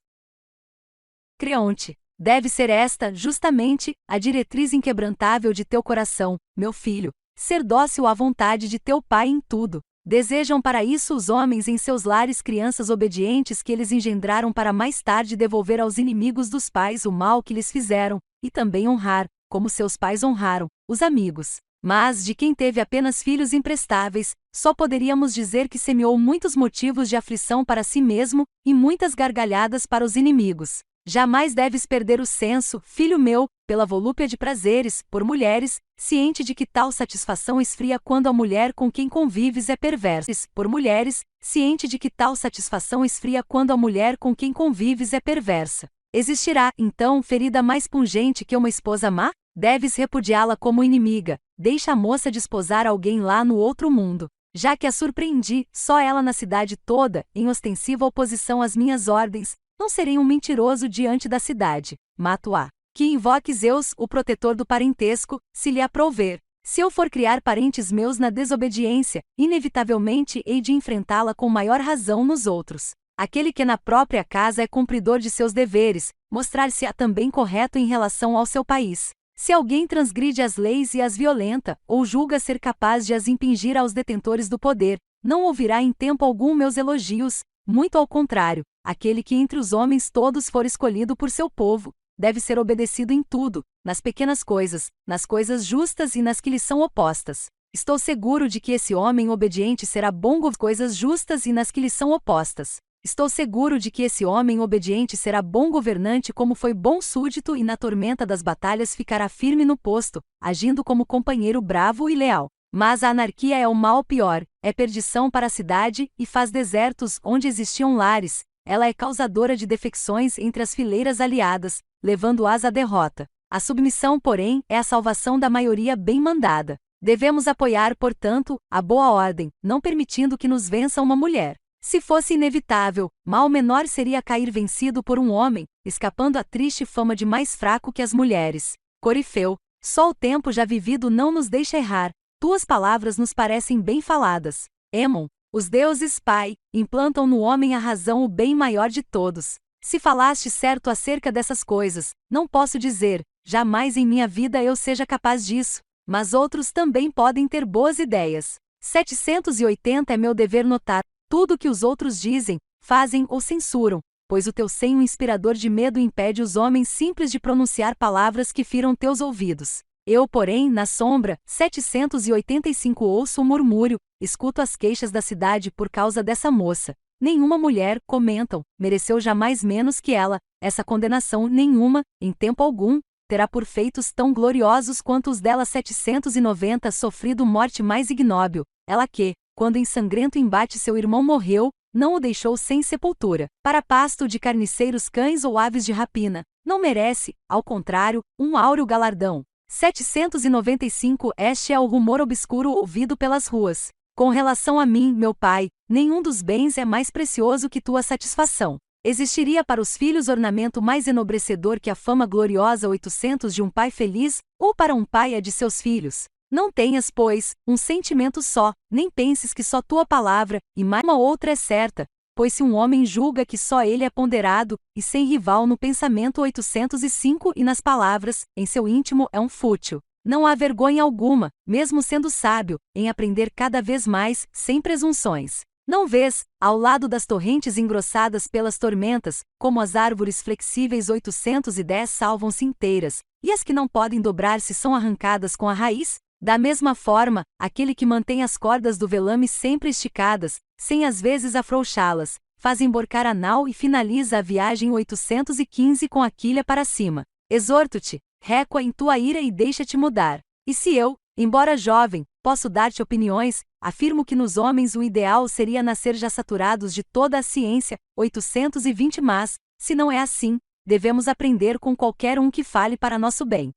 Creonte, deve ser esta, justamente, a diretriz inquebrantável de teu coração, meu filho, ser dócil à vontade de teu pai em tudo. Desejam para isso os homens em seus lares crianças obedientes que eles engendraram para mais tarde devolver aos inimigos dos pais o mal que lhes fizeram, e também honrar, como seus pais honraram, os amigos. Mas de quem teve apenas filhos imprestáveis, só poderíamos dizer que semeou muitos motivos de aflição para si mesmo, e muitas gargalhadas para os inimigos. Jamais deves perder o senso, filho meu, pela volúpia de prazeres, por mulheres, ciente de que tal satisfação esfria quando a mulher com quem convives é perversa. Por mulheres, ciente de que tal satisfação esfria quando a mulher com quem convives é perversa. Existirá, então, ferida mais pungente que uma esposa má? Deves repudiá-la como inimiga. Deixa a moça desposar alguém lá no outro mundo. Já que a surpreendi, só ela na cidade toda, em ostensiva oposição às minhas ordens, não serei um mentiroso diante da cidade. Mato-a. Que invoque Zeus, o protetor do parentesco, se lhe aprouver. Se eu for criar parentes meus na desobediência, inevitavelmente hei de enfrentá-la com maior razão nos outros. Aquele que na própria casa é cumpridor de seus deveres, mostrar-se-á também correto em relação ao seu país. Se alguém transgride as leis e as violenta, ou julga ser capaz de as impingir aos detentores do poder, não ouvirá em tempo algum meus elogios, muito ao contrário, aquele que entre os homens todos for escolhido por seu povo, deve ser obedecido em tudo, nas pequenas coisas, nas coisas justas e nas que lhe são opostas. Estou seguro de que esse homem obediente será bom governante coisas justas e nas que lhe são opostas. Estou seguro de que esse homem obediente será bom governante como foi bom súdito e na tormenta das batalhas ficará firme no posto, agindo como companheiro bravo e leal. Mas a anarquia é o mal pior, é perdição para a cidade e faz desertos onde existiam lares. Ela é causadora de defecções entre as fileiras aliadas, levando-as à derrota. A submissão, porém, é a salvação da maioria bem mandada. Devemos apoiar, portanto, a boa ordem, não permitindo que nos vença uma mulher. Se fosse inevitável, mal menor seria cair vencido por um homem, escapando à triste fama de mais fraco que as mulheres. Corifeu, Só o tempo já vivido não nos deixa errar. Tuas palavras nos parecem bem faladas. Emon, os deuses, Pai, implantam no homem a razão, o bem maior de todos. Se falaste certo acerca dessas coisas, não posso dizer, jamais em minha vida eu seja capaz disso. Mas outros também podem ter boas ideias. 780 É meu dever notar tudo que os outros dizem, fazem ou censuram, pois o teu senho inspirador de medo impede os homens simples de pronunciar palavras que firam teus ouvidos. Eu, porém, na sombra, 785 ouço o murmúrio, escuto as queixas da cidade por causa dessa moça. Nenhuma mulher, comentam, mereceu jamais menos que ela, essa condenação nenhuma, em tempo algum, terá por feitos tão gloriosos quanto os dela. 790 Sofrido morte mais ignóbil, ela que, quando em sangrento embate seu irmão morreu, não o deixou sem sepultura, para pasto de carniceiros cães ou aves de rapina, não merece, ao contrário, um áureo galardão. 795 Este é o rumor obscuro ouvido pelas ruas. Com relação a mim, meu pai, nenhum dos bens é mais precioso que tua satisfação. Existiria para os filhos ornamento mais enobrecedor que a fama gloriosa 800 de um pai feliz, ou para um pai a de seus filhos? Não tenhas, pois, um sentimento só, nem penses que só tua palavra, e mais uma outra é certa, pois se um homem julga que só ele é ponderado, e sem rival no pensamento 805 e nas palavras, em seu íntimo é um fútil. Não há vergonha alguma, mesmo sendo sábio, em aprender cada vez mais, sem presunções. Não vês, ao lado das torrentes engrossadas pelas tormentas, como as árvores flexíveis 810 salvam-se inteiras, e as que não podem dobrar-se são arrancadas com a raiz? Da mesma forma, aquele que mantém as cordas do velame sempre esticadas, sem às vezes afrouxá-las, faz emborcar a nau e finaliza a viagem 815 com a quilha para cima. Exorto-te, recua em tua ira e deixa-te mudar. E se eu, embora jovem, posso dar-te opiniões, afirmo que nos homens o ideal seria nascer já saturados de toda a ciência, 820 mas, se não é assim, devemos aprender com qualquer um que fale para nosso bem.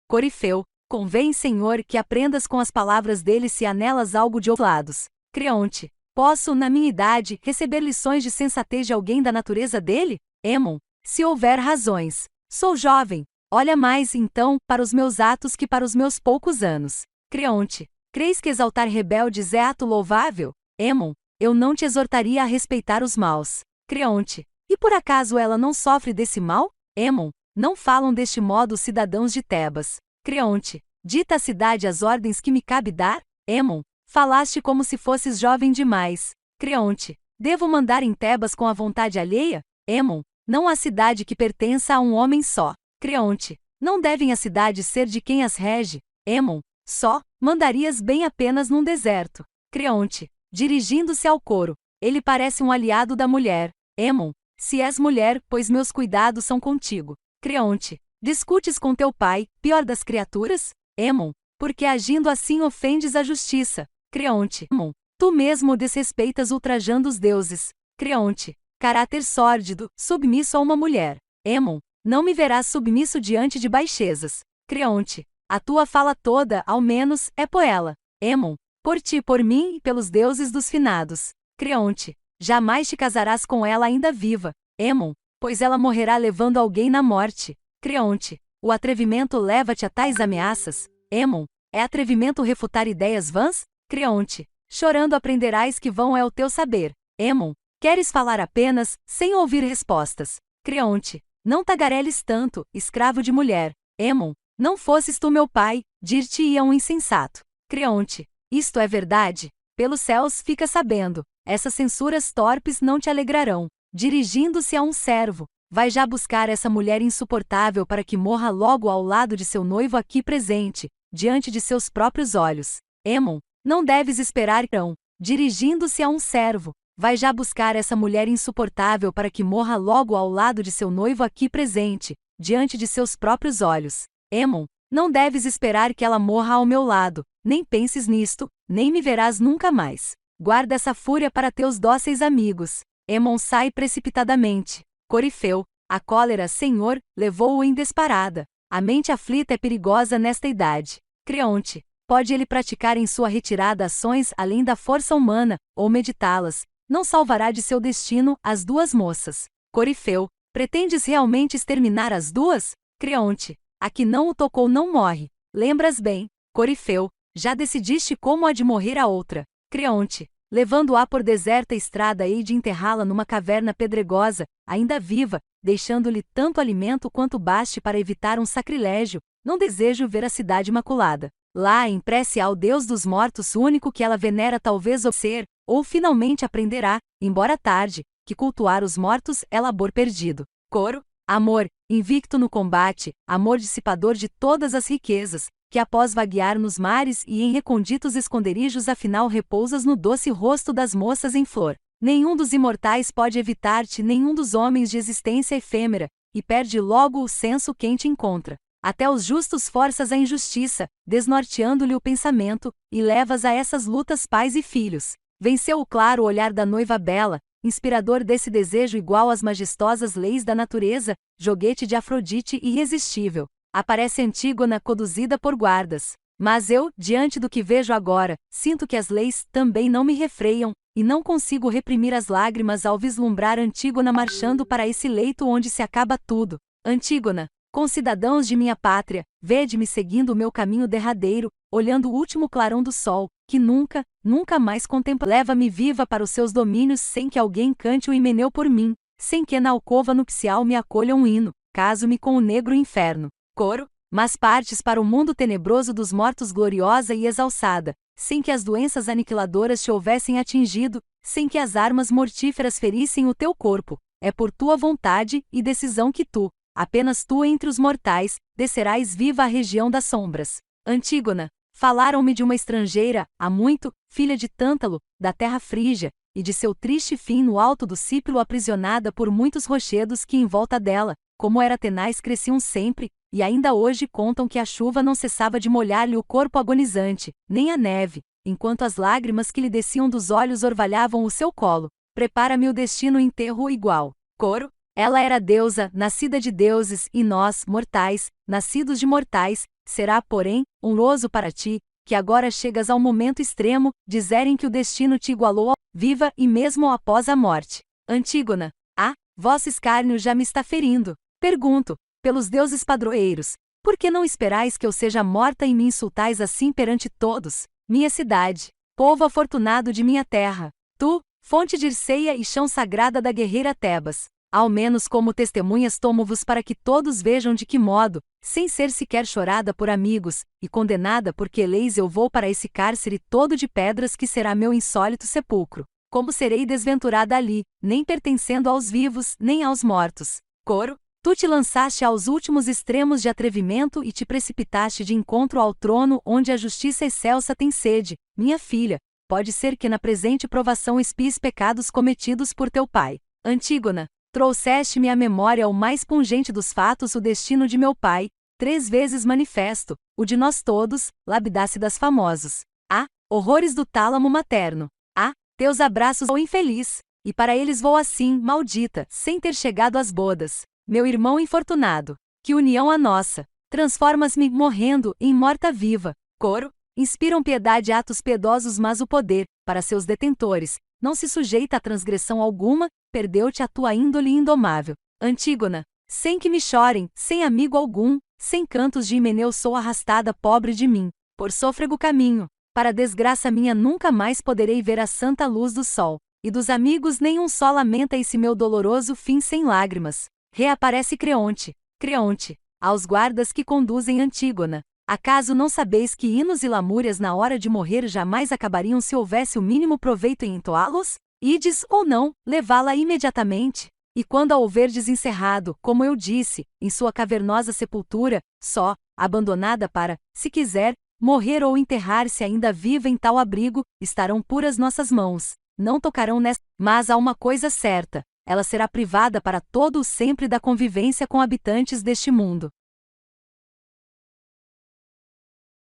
Corifeu, convém, Senhor, que aprendas com as palavras dele se há nelas algo de ovulados. Creonte, posso, na minha idade, receber lições de sensatez de alguém da natureza dele? Emon, se houver razões. Sou jovem, olha mais, então, para os meus atos que para os meus poucos anos. Creonte, creis que exaltar rebeldes é ato louvável? Emon, eu não te exortaria a respeitar os maus. Creonte, e por acaso ela não sofre desse mal? Emon, não falam deste modo os cidadãos de Tebas. Creonte, dita a cidade as ordens que me cabe dar? Emon, falaste como se fosses jovem demais. Creonte, devo mandar em Tebas com a vontade alheia? Emon, não há cidade que pertença a um homem só. Creonte, não devem as cidades ser de quem as rege? Emon, só, mandarias bem apenas num deserto. Creonte, dirigindo-se ao coro, ele parece um aliado da mulher. Emon, se és mulher, pois meus cuidados são contigo. Creonte, discutes com teu pai, pior das criaturas? Emon, porque agindo assim ofendes a justiça. Creonte, Emon, tu mesmo o desrespeitas ultrajando os deuses. Creonte, caráter sórdido, submisso a uma mulher. Emon, não me verás submisso diante de baixezas. Creonte, a tua fala toda, ao menos, é poela. Emon, por ti, por mim e pelos deuses dos finados. Creonte, jamais te casarás com ela ainda viva. Emon, pois ela morrerá levando alguém na morte. Creonte, o atrevimento leva-te a tais ameaças? Emon, é atrevimento refutar ideias vãs? Creonte, chorando aprenderás que vão é o teu saber. Emon, queres falar apenas, sem ouvir respostas. Creonte, não tagareles tanto, escravo de mulher. Emon, não fosses tu meu pai, dir-te-ia um insensato. Creonte, isto é verdade? Pelos céus fica sabendo, essas censuras torpes não te alegrarão. Dirigindo-se a um servo, vai já buscar essa mulher insuportável para que morra logo ao lado de seu noivo aqui presente, diante de seus próprios olhos. Emon, não deves esperar não. Dirigindo-se a um servo, vai já buscar essa mulher insuportável para que morra logo ao lado de seu noivo aqui presente, diante de seus próprios olhos. Emon, não deves esperar que ela morra ao meu lado, nem penses nisto, nem me verás nunca mais. Guarda essa fúria para teus dóceis amigos. Emon sai precipitadamente. Corifeu, a cólera, Senhor, levou-o em disparada. A mente aflita é perigosa nesta idade. Creonte, pode ele praticar em sua retirada ações além da força humana, ou meditá-las, não salvará de seu destino as duas moças. Corifeu, pretendes realmente exterminar as duas? Creonte. A que não o tocou não morre. Lembras bem, Corifeu, já decidiste como há de morrer a outra. Creonte. Levando-a por deserta estrada hei de enterrá-la numa caverna pedregosa, ainda viva, deixando-lhe tanto alimento quanto baste para evitar um sacrilégio. Não desejo ver a cidade imaculada. Lá em prece ao Deus dos mortos, o único que ela venera talvez o ser, ou finalmente aprenderá, embora tarde, que cultuar os mortos é labor perdido. Coro. Amor, invicto no combate, amor dissipador de todas as riquezas, que após vaguear nos mares e em recônditos esconderijos afinal repousas no doce rosto das moças em flor. Nenhum dos imortais pode evitar-te, nenhum dos homens de existência efêmera, e perde logo o senso quem te encontra. Até os justos forças a injustiça, desnorteando-lhe o pensamento, e levas a essas lutas pais e filhos. Venceu o claro olhar da noiva bela, inspirador desse desejo igual às majestosas leis da natureza, joguete de Afrodite irresistível. Aparece Antígona conduzida por guardas. Mas eu, diante do que vejo agora, sinto que as leis também não me refreiam, e não consigo reprimir as lágrimas ao vislumbrar Antígona marchando para esse leito onde se acaba tudo. Antígona, concidadãos de minha pátria, vede-me seguindo o meu caminho derradeiro, olhando o último clarão do sol, que nunca, nunca mais contempla. Leva-me viva para os seus domínios sem que alguém cante o himeneu por mim, sem que na alcova nupcial me acolha um hino, caso-me com o negro inferno. Coro. Mas partes para o mundo tenebroso dos mortos gloriosa e exalçada, sem que as doenças aniquiladoras te houvessem atingido, sem que as armas mortíferas ferissem o teu corpo. É por tua vontade e decisão que tu, apenas tu entre os mortais, descerás viva à região das sombras. Antígona. Falaram-me de uma estrangeira, há muito, filha de Tântalo, da terra frígia, e de seu triste fim no alto do Cípilo aprisionada por muitos rochedos que em volta dela, como era tenaz, cresciam sempre, e ainda hoje contam que a chuva não cessava de molhar-lhe o corpo agonizante, nem a neve, enquanto as lágrimas que lhe desciam dos olhos orvalhavam o seu colo. Prepara-me o destino enterro igual. Coro. Ela era deusa, nascida de deuses, e nós, mortais, nascidos de mortais, será, porém, honroso para ti, que agora chegas ao momento extremo, dizerem que o destino te igualou, viva e mesmo após a morte. Antígona. Ah, vosso escárnio já me está ferindo. Pergunto, pelos deuses padroeiros, por que não esperais que eu seja morta e me insultais assim perante todos, minha cidade, povo afortunado de minha terra, tu, fonte de Irceia e chão sagrada da guerreira Tebas? Ao menos como testemunhas tomo-vos para que todos vejam de que modo, sem ser sequer chorada por amigos, e condenada porque leis eu vou para esse cárcere todo de pedras que será meu insólito sepulcro. Como serei desventurada ali, nem pertencendo aos vivos, nem aos mortos. Coro. Tu te lançaste aos últimos extremos de atrevimento e te precipitaste de encontro ao trono onde a justiça excelsa tem sede, minha filha. Pode ser que na presente provação espies pecados cometidos por teu pai. Antígona. Trouxeste-me à memória o mais pungente dos fatos, o destino de meu pai, 3 vezes manifesto, o de nós todos, labidácidas famosos. Ah, horrores do tálamo materno. Ah, teus abraços, ó infeliz, e para eles vou assim, maldita, sem ter chegado às bodas. Meu irmão infortunado, que união a nossa, transformas-me, morrendo, em morta-viva. Coro. Inspiram piedade atos piedosos, mas o poder, para seus detentores, não se sujeita a transgressão alguma, perdeu-te a tua índole indomável. Antígona. Sem que me chorem, sem amigo algum, sem cantos de himeneu sou arrastada pobre de mim, por sôfrego caminho, para desgraça minha nunca mais poderei ver a santa luz do sol, e dos amigos nenhum só lamenta esse meu doloroso fim sem lágrimas. Reaparece Creonte. Creonte. Aos guardas que conduzem Antígona. Acaso não sabeis que hinos e lamúrias na hora de morrer jamais acabariam se houvesse o mínimo proveito em entoá-los? Ides, ou não, levá-la imediatamente. E quando a houverdes encerrado, como eu disse, em sua cavernosa sepultura, só, abandonada para, se quiser, morrer ou enterrar-se ainda viva em tal abrigo, estarão puras nossas mãos. Não tocarão nesta. Mas há uma coisa certa, ela será privada para todo o sempre da convivência com habitantes deste mundo.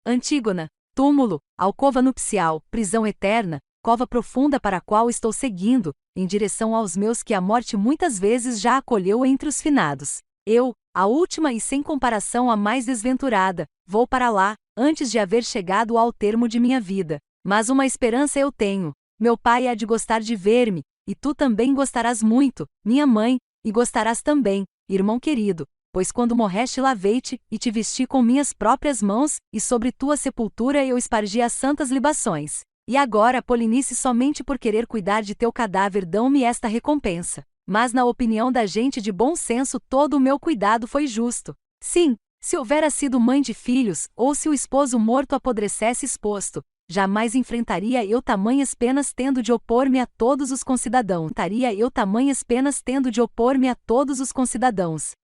Antígona. Túmulo, alcova nupcial, prisão eterna, cova profunda para a qual estou seguindo, em direção aos meus que a morte muitas vezes já acolheu entre os finados. Eu, a última e sem comparação a mais desventurada, vou para lá, antes de haver chegado ao termo de minha vida. Mas uma esperança eu tenho, meu pai há de gostar de ver-me, e tu também gostarás muito, minha mãe, e gostarás também, irmão querido, pois quando morreste lavei-te, e te vesti com minhas próprias mãos, e sobre tua sepultura eu espargi as santas libações. E agora, Polinice, somente por querer cuidar de teu cadáver dão-me esta recompensa. Mas na opinião da gente de bom senso todo o meu cuidado foi justo. Sim, se houvera sido mãe de filhos, ou se o esposo morto apodrecesse exposto, jamais enfrentaria eu tamanhas penas tendo de opor-me a todos os concidadãos.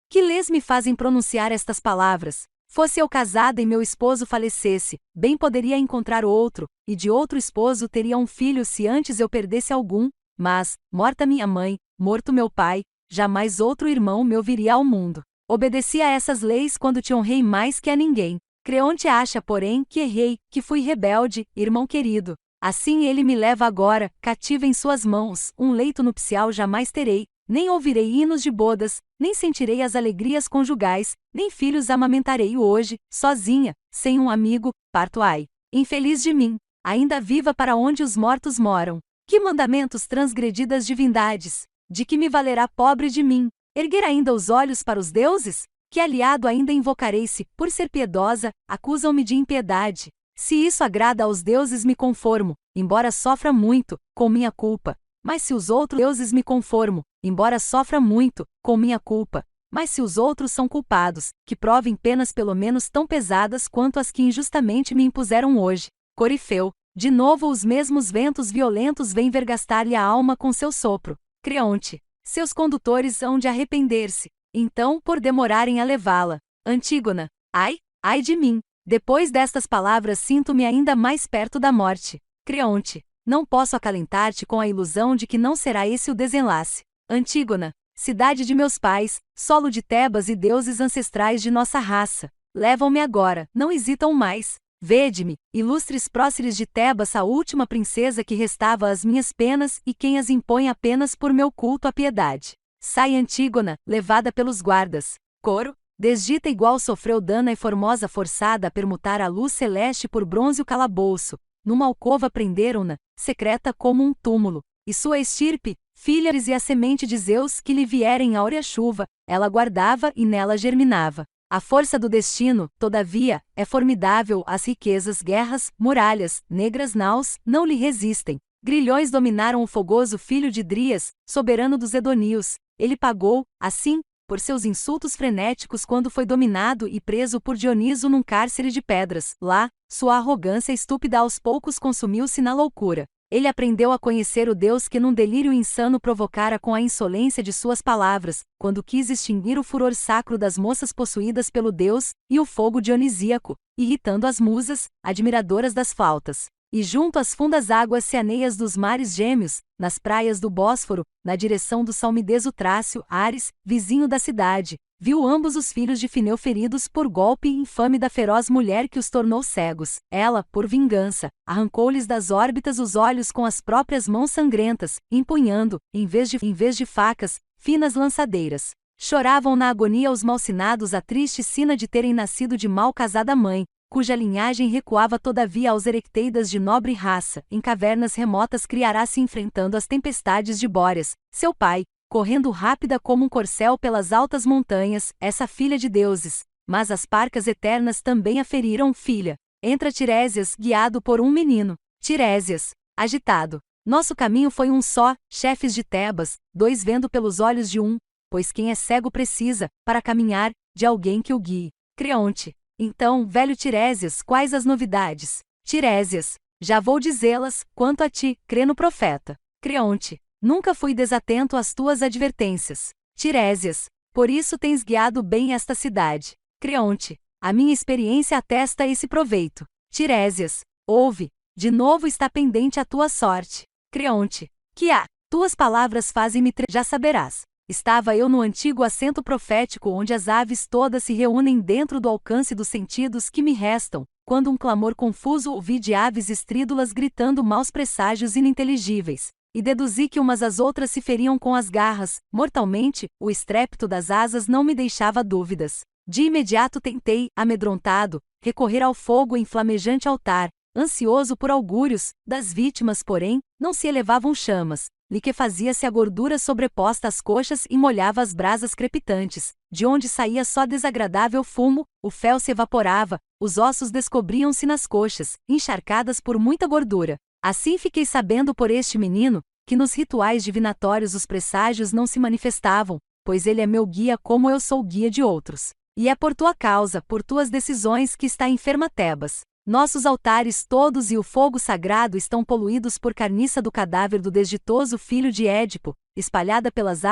Que leis me fazem pronunciar estas palavras? Fosse eu casada e meu esposo falecesse, bem poderia encontrar outro, e de outro esposo teria um filho se antes eu perdesse algum, mas, morta minha mãe, morto meu pai, jamais outro irmão meu viria ao mundo. Obedeci a essas leis quando te honrei mais que a ninguém. Creonte acha, porém, que errei, que fui rebelde, irmão querido. Assim ele me leva agora, cativa em suas mãos, um leito nupcial jamais terei, nem ouvirei hinos de bodas, nem sentirei as alegrias conjugais, nem filhos amamentarei hoje, sozinha, sem um amigo, parto ai. Infeliz de mim, ainda viva para onde os mortos moram. Que mandamentos transgredi das divindades? De que me valerá pobre de mim? Erguer ainda os olhos para os deuses? Que aliado ainda invocarei se, por ser piedosa, acusam-me de impiedade? Se isso agrada aos deuses me conformo, embora sofra muito, com minha culpa. Mas se os outros deuses me conformo, embora sofra muito, com minha culpa. Mas se os outros são culpados, que provem penas pelo menos tão pesadas quanto as que injustamente me impuseram hoje. Corifeu, de novo os mesmos ventos violentos vêm vergastar-lhe a alma com seu sopro. Creonte, seus condutores hão de arrepender-se, então, por demorarem a levá-la. Antígona, ai, ai de mim, depois destas palavras sinto-me ainda mais perto da morte. Creonte, não posso acalentar-te com a ilusão de que não será esse o desenlace. Antígona, cidade de meus pais, solo de Tebas e deuses ancestrais de nossa raça, levam-me agora, não hesitam mais. Vede-me, ilustres próceres de Tebas, a última princesa que restava às minhas penas e quem as impõe apenas por meu culto à piedade. Sai Antígona, levada pelos guardas. Coro, desdita igual sofreu Dana e Formosa forçada a permutar a luz celeste por bronze o calabouço. Numa alcova prenderam-na, secreta como um túmulo. E sua estirpe, filhas e a semente de Zeus que lhe viera em áurea chuva, ela guardava e nela germinava. A força do destino, todavia, é formidável, as riquezas, guerras, muralhas, negras naus, não lhe resistem. Grilhões dominaram o fogoso filho de Drias, soberano dos Edonios. Ele pagou, assim, por seus insultos frenéticos quando foi dominado e preso por Dioniso num cárcere de pedras. Lá, sua arrogância estúpida aos poucos consumiu-se na loucura. Ele aprendeu a conhecer o Deus que num delírio insano provocara com a insolência de suas palavras, quando quis extinguir o furor sacro das moças possuídas pelo Deus, e o fogo dionisíaco, irritando as musas, admiradoras das flautas. E junto às fundas águas ceaneias dos mares gêmeos, nas praias do Bósforo, na direção do salmideso Trácio, Ares, vizinho da cidade, viu ambos os filhos de Fineu feridos por golpe infame da feroz mulher que os tornou cegos. Ela, por vingança, arrancou-lhes das órbitas os olhos com as próprias mãos sangrentas, empunhando, em vez de facas, finas lançadeiras. Choravam na agonia os malsinados a triste sina de terem nascido de mal casada mãe, cuja linhagem recuava todavia aos Erecteidas de nobre raça, em cavernas remotas criará-se enfrentando as tempestades de Bóreas, seu pai, correndo rápida como um corcel pelas altas montanhas, essa filha de deuses. Mas as parcas eternas também a feriram filha. Entra Tirésias, guiado por um menino. Tirésias, agitado. Nosso caminho foi um só, chefes de Tebas, dois vendo pelos olhos de um, pois quem é cego precisa, para caminhar, de alguém que o guie. Creonte. Então, velho Tirésias, quais as novidades? Tirésias, já vou dizê-las, quanto a ti, crê no profeta. Creonte, nunca fui desatento às tuas advertências. Tirésias, por isso tens guiado bem esta cidade. Creonte, a minha experiência atesta esse proveito. Tirésias, ouve, de novo está pendente a tua sorte. Creonte, que há, tuas palavras fazem-me já saberás. Estava eu no antigo assento profético onde as aves todas se reúnem dentro do alcance dos sentidos que me restam, quando um clamor confuso ouvi de aves estrídulas gritando maus presságios ininteligíveis, e deduzi que umas às outras se feriam com as garras, mortalmente, o estrépito das asas não me deixava dúvidas. De imediato tentei, amedrontado, recorrer ao fogo em flamejante altar, ansioso por augúrios, das vítimas porém, não se elevavam chamas, liquefazia-se a gordura sobreposta às coxas e molhava as brasas crepitantes, de onde saía só desagradável fumo, o fel se evaporava, os ossos descobriam-se nas coxas, encharcadas por muita gordura. Assim fiquei sabendo por este menino, que nos rituais divinatórios os presságios não se manifestavam, pois ele é meu guia como eu sou guia de outros. E é por tua causa, por tuas decisões que está enferma Tebas. Nossos altares todos e o fogo sagrado estão poluídos por carniça do cadáver do desditoso filho de Édipo, espalhada pelas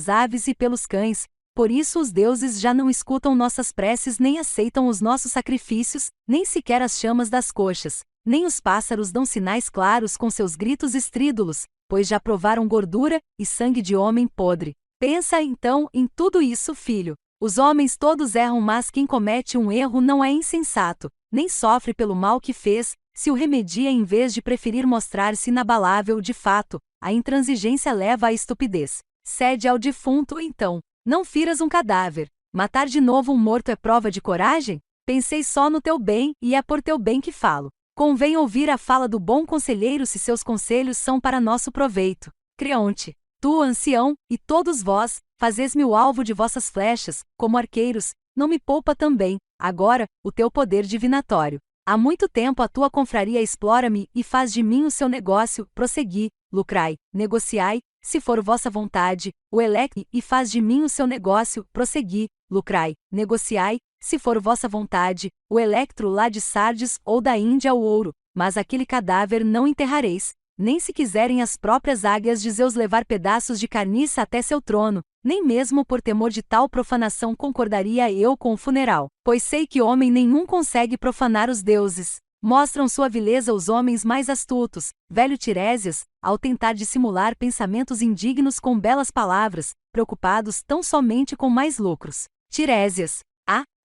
aves e pelos cães. Por isso os deuses já não escutam nossas preces nem aceitam os nossos sacrifícios, nem sequer as chamas das coxas, nem os pássaros dão sinais claros com seus gritos estrídulos, pois já provaram gordura e sangue de homem podre. Pensa então em tudo isso, filho. Os homens todos erram, mas quem comete um erro não é insensato, nem sofre pelo mal que fez, se o remedia em vez de preferir mostrar-se inabalável de fato, a intransigência leva à estupidez. Cede ao defunto então, não firas um cadáver. Matar de novo um morto é prova de coragem? Pensei só no teu bem, e é por teu bem que falo. Convém ouvir a fala do bom conselheiro se seus conselhos são para nosso proveito. Creonte, tu, ancião, e todos vós, fazes-me o alvo de vossas flechas, como arqueiros, não me poupa também, agora, o teu poder divinatório. Há muito tempo a tua confraria explora-me e faz de mim o seu negócio, prossegui, lucrai, negociai, se for vossa vontade, o electre, e faz de mim o seu negócio, prossegui, lucrai, negociai, se for vossa vontade, o electro lá de Sardes ou da Índia o ouro, mas aquele cadáver não enterrareis, nem se quiserem as próprias águias de Zeus levar pedaços de carniça até seu trono, nem mesmo por temor de tal profanação concordaria eu com o funeral, pois sei que homem nenhum consegue profanar os deuses. Mostram sua vileza os homens mais astutos, velho Tiresias, ao tentar dissimular pensamentos indignos com belas palavras, preocupados tão somente com mais lucros. Tiresias,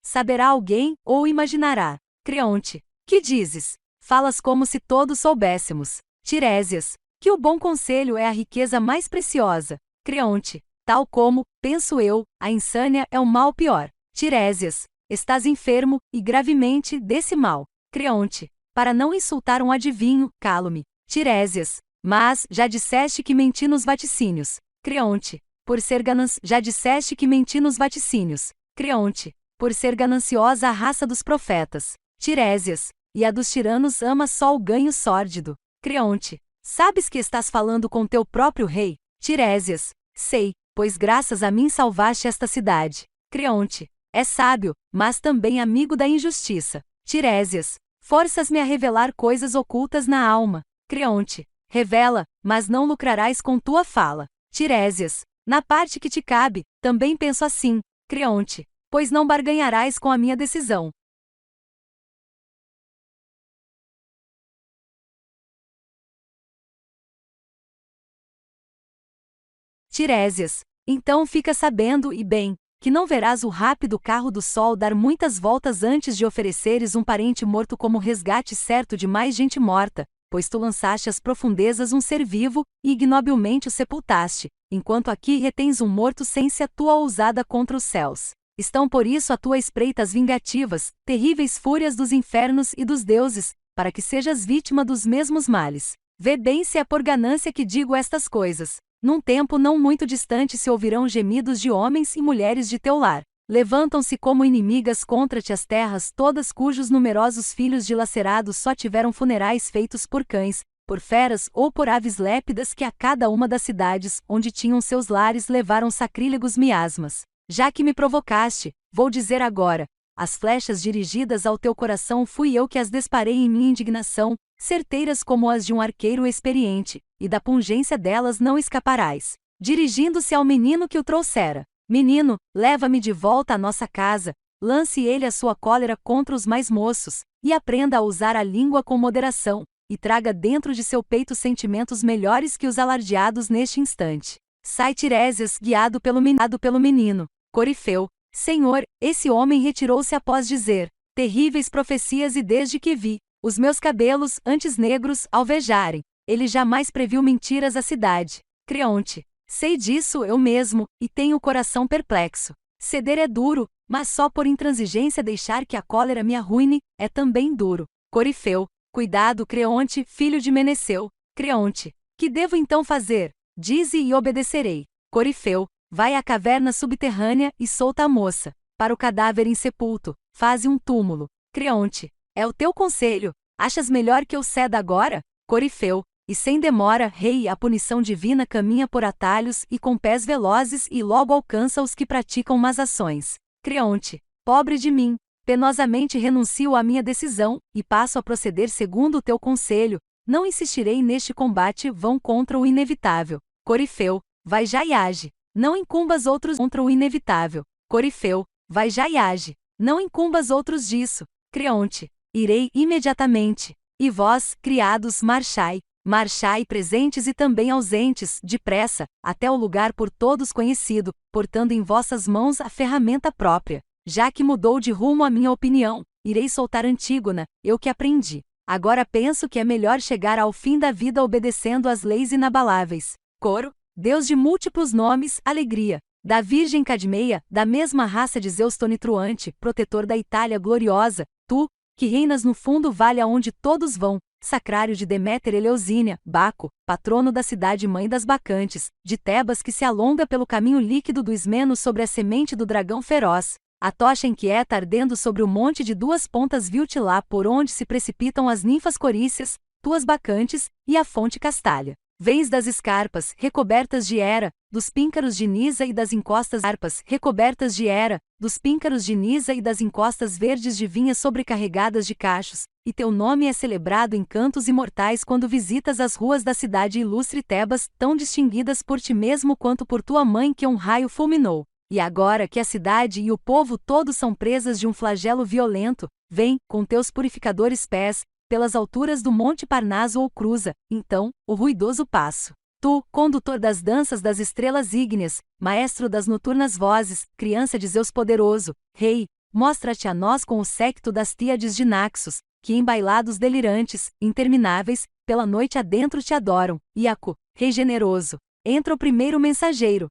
saberá alguém, ou imaginará. Creonte, que dizes? Falas como se todos soubéssemos. Tiresias, que o bom conselho é a riqueza mais preciosa. Creonte, tal como, penso eu, a insânia é o mal pior. Tiresias, estás enfermo, e gravemente, desse mal. Creonte, para não insultar um adivinho, calo-me. Tiresias, mas, já disseste que menti nos vaticínios. Creonte, por ser já disseste que menti nos vaticínios. Creonte, por ser gananciosa a raça dos profetas. Tiresias, e a dos tiranos ama só o ganho sórdido. Creonte, sabes que estás falando com teu próprio rei? Tiresias, sei, pois graças a mim salvaste esta cidade. Creonte, é sábio, mas também amigo da injustiça. Tiresias, forças-me a revelar coisas ocultas na alma. Creonte, revela, mas não lucrarás com tua fala. Tiresias, na parte que te cabe, também penso assim. Creonte, pois não barganharás com a minha decisão. Tiresias, então fica sabendo, e bem, que não verás o rápido carro do sol dar muitas voltas antes de ofereceres um parente morto como resgate certo de mais gente morta, pois tu lançaste às profundezas um ser vivo, e ignobilmente o sepultaste, enquanto aqui retens um morto sem se a tua ousada contra os céus. Estão por isso a tua espreita as vingativas, terríveis fúrias dos infernos e dos deuses, para que sejas vítima dos mesmos males. Vê bem se é por ganância que digo estas coisas. Num tempo não muito distante se ouvirão gemidos de homens e mulheres de teu lar. Levantam-se como inimigas contra-te as terras todas cujos numerosos filhos dilacerados só tiveram funerais feitos por cães, por feras ou por aves lépidas que a cada uma das cidades onde tinham seus lares levaram sacrílegos miasmas. Já que me provocaste, vou dizer agora, as flechas dirigidas ao teu coração fui eu que as disparei em minha indignação, certeiras como as de um arqueiro experiente, e da pungência delas não escaparás. Dirigindo-se ao menino que o trouxera. Menino, leva-me de volta à nossa casa, lance ele a sua cólera contra os mais moços, e aprenda a usar a língua com moderação, e traga dentro de seu peito sentimentos melhores que os alardeados neste instante. Sai Tiresias, guiado pelo menino. Corifeu, Senhor, esse homem retirou-se após dizer terríveis profecias e desde que vi os meus cabelos, antes negros, alvejarem, ele jamais previu mentiras à cidade. Creonte, sei disso eu mesmo, e tenho o coração perplexo. Ceder é duro, mas só por intransigência deixar que a cólera me arruine, é também duro. Corifeu, cuidado Creonte, filho de Meneceu. Creonte, que devo então fazer? Dize e obedecerei. Corifeu, vai à caverna subterrânea e solta a moça. Para o cadáver insepulto, faze um túmulo. Creonte, é o teu conselho. Achas melhor que eu ceda agora? Corifeu, e sem demora, rei, a punição divina caminha por atalhos e com pés velozes e logo alcança os que praticam más ações. Creonte, pobre de mim, penosamente renuncio à minha decisão, e passo a proceder segundo o teu conselho. Não insistirei neste combate vão contra o inevitável. Corifeu, vai já e age. Não incumbas outros contra o inevitável. Corifeu, vai já e age. Não incumbas outros disso. Creonte, irei imediatamente. E vós, criados, marchai. Marchai presentes e também ausentes, depressa, até o lugar por todos conhecido, portando em vossas mãos a ferramenta própria. Já que mudou de rumo a minha opinião, irei soltar Antígona, eu que aprendi. Agora penso que é melhor chegar ao fim da vida obedecendo às leis inabaláveis. Coro, Deus de múltiplos nomes, alegria. Da Virgem Cadmeia, da mesma raça de Zeus tonitruante, protetor da Itália gloriosa, tu, que reinas no fundo vale aonde todos vão, sacrário de Deméter Eleusínia, Baco, patrono da cidade mãe das Bacantes, de Tebas que se alonga pelo caminho líquido do Ismeno sobre a semente do dragão feroz. A tocha inquieta ardendo sobre o monte de duas pontas viu-te lá por onde se precipitam as ninfas corícias, tuas bacantes, e a fonte castalha. Vens das escarpas, recobertas de Hera, dos píncaros de Nisa e das encostas arpas, recobertas de Hera, dos píncaros de Nisa e das encostas verdes de vinha sobrecarregadas de cachos, e teu nome é celebrado em cantos imortais quando visitas as ruas da cidade ilustre Tebas, tão distinguidas por ti mesmo quanto por tua mãe que um raio fulminou. E agora que a cidade e o povo todos são presas de um flagelo violento, vem, com teus purificadores pés, pelas alturas do Monte Parnaso ou cruza, então, o ruidoso passo. Tu, condutor das danças das estrelas ígneas, maestro das noturnas vozes, criança de Zeus poderoso, rei, mostra-te a nós com o séquito das Tíades de Naxos, que em bailados delirantes, intermináveis, pela noite adentro te adoram. Iaco, rei generoso, entra o primeiro mensageiro.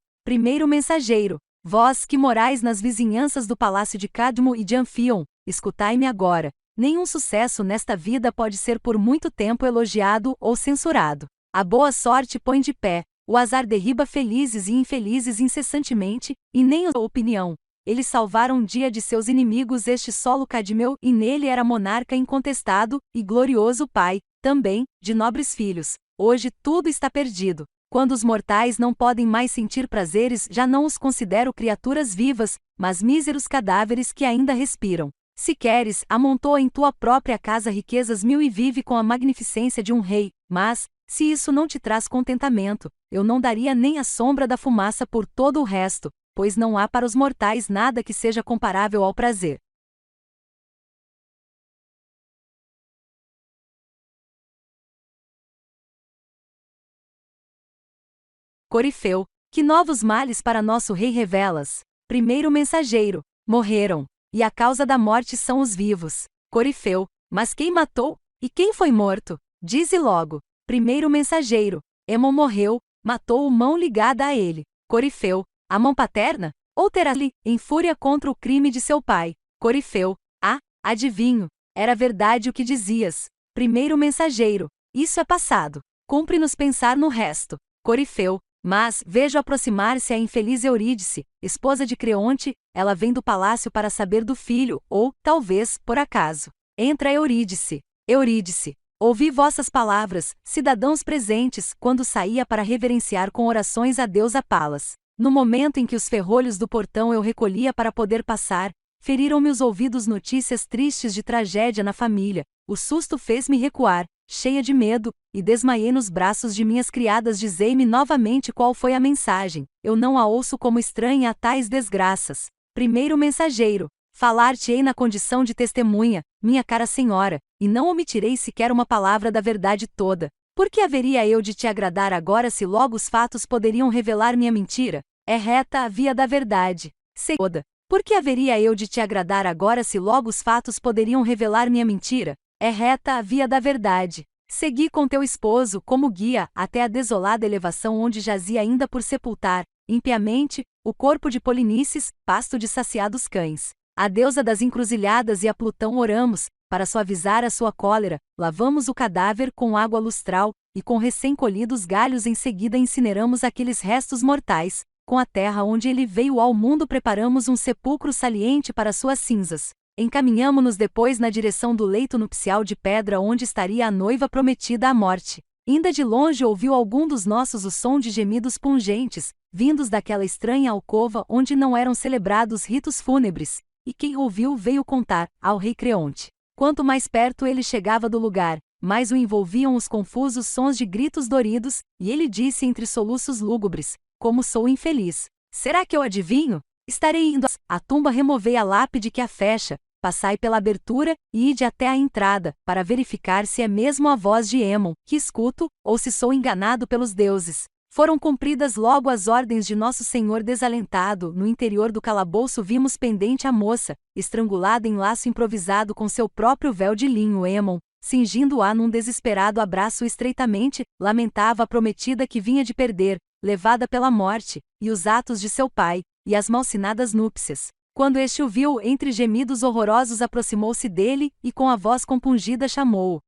Vós que morais nas vizinhanças do palácio de Cadmo e de Anfion, escutai-me agora. Nenhum sucesso nesta vida pode ser por muito tempo elogiado ou censurado. A boa sorte põe de pé, o azar derriba felizes e infelizes incessantemente, e nem a opinião. Eles salvaram um dia de seus inimigos este solo cadmeu, e nele era monarca incontestado, e glorioso pai, também, de nobres filhos. Hoje tudo está perdido. Quando os mortais não podem mais sentir prazeres, já não os considero criaturas vivas, mas míseros cadáveres que ainda respiram. Se queres, amontoa em tua própria casa riquezas mil e vive com a magnificência de um rei, mas, se isso não te traz contentamento, eu não daria nem a sombra da fumaça por todo o resto, pois não há para os mortais nada que seja comparável ao prazer. Corifeu, que novos males para nosso rei revelas. Primeiro mensageiro, morreram, e a causa da morte são os vivos. Corifeu, mas quem matou? E quem foi morto? Dize logo. Primeiro mensageiro, Hemon morreu, matou o mão ligada a ele. Corifeu, a mão paterna? Ou terá-lhe, em fúria contra o crime de seu pai? Corifeu, adivinho, era verdade o que dizias. Primeiro mensageiro, isso é passado. Cumpre-nos pensar no resto. Corifeu, mas vejo aproximar-se a infeliz Eurídice, esposa de Creonte, ela vem do palácio para saber do filho, ou, talvez, por acaso. Entra Eurídice. Eurídice, ouvi vossas palavras, cidadãos presentes, quando saía para reverenciar com orações a deusa Palas. No momento em que os ferrolhos do portão eu recolhia para poder passar, feriram-me os ouvidos notícias tristes de tragédia na família. O susto fez-me recuar, cheia de medo, e desmaiei nos braços de minhas criadas. Dizei-me novamente qual foi a mensagem. Eu não a ouço como estranha a tais desgraças. Primeiro mensageiro, falar-te-ei na condição de testemunha, minha cara senhora, e não omitirei sequer uma palavra da verdade toda. Por que haveria eu de te agradar agora se logo os fatos poderiam revelar minha mentira? É reta a via da verdade. Segunda. Por que haveria eu de te agradar agora se logo os fatos poderiam revelar minha mentira? É reta a via da verdade. Segui com teu esposo como guia até a desolada elevação onde jazia ainda por sepultar, impiamente, o corpo de Polinices, pasto de saciados cães. A deusa das encruzilhadas e a Plutão oramos, para suavizar a sua cólera, lavamos o cadáver com água lustral, e com recém-colhidos galhos em seguida incineramos aqueles restos mortais. Com a terra onde ele veio ao mundo preparamos um sepulcro saliente para suas cinzas. Encaminhamo-nos depois na direção do leito nupcial de pedra onde estaria a noiva prometida à morte. Inda de longe ouviu algum dos nossos o som de gemidos pungentes, vindos daquela estranha alcova onde não eram celebrados ritos fúnebres, e quem ouviu veio contar ao rei Creonte. Quanto mais perto ele chegava do lugar, mais o envolviam os confusos sons de gritos doridos, e ele disse entre soluços lúgubres: como sou infeliz! Será que eu adivinho? Estarei indo à tumba, removei a lápide que a fecha, passai pela abertura e ide até a entrada, para verificar se é mesmo a voz de Aemon, que escuto, ou se sou enganado pelos deuses. Foram cumpridas logo as ordens de nosso senhor desalentado. No interior do calabouço vimos pendente a moça, estrangulada em laço improvisado com seu próprio véu de linho. Aemon, cingindo-a num desesperado abraço estreitamente, lamentava a prometida que vinha de perder, levada pela morte, e os atos de seu pai, e as malsinadas núpcias. Quando este o viu, entre gemidos horrorosos aproximou-se dele, e com a voz compungida chamou-o: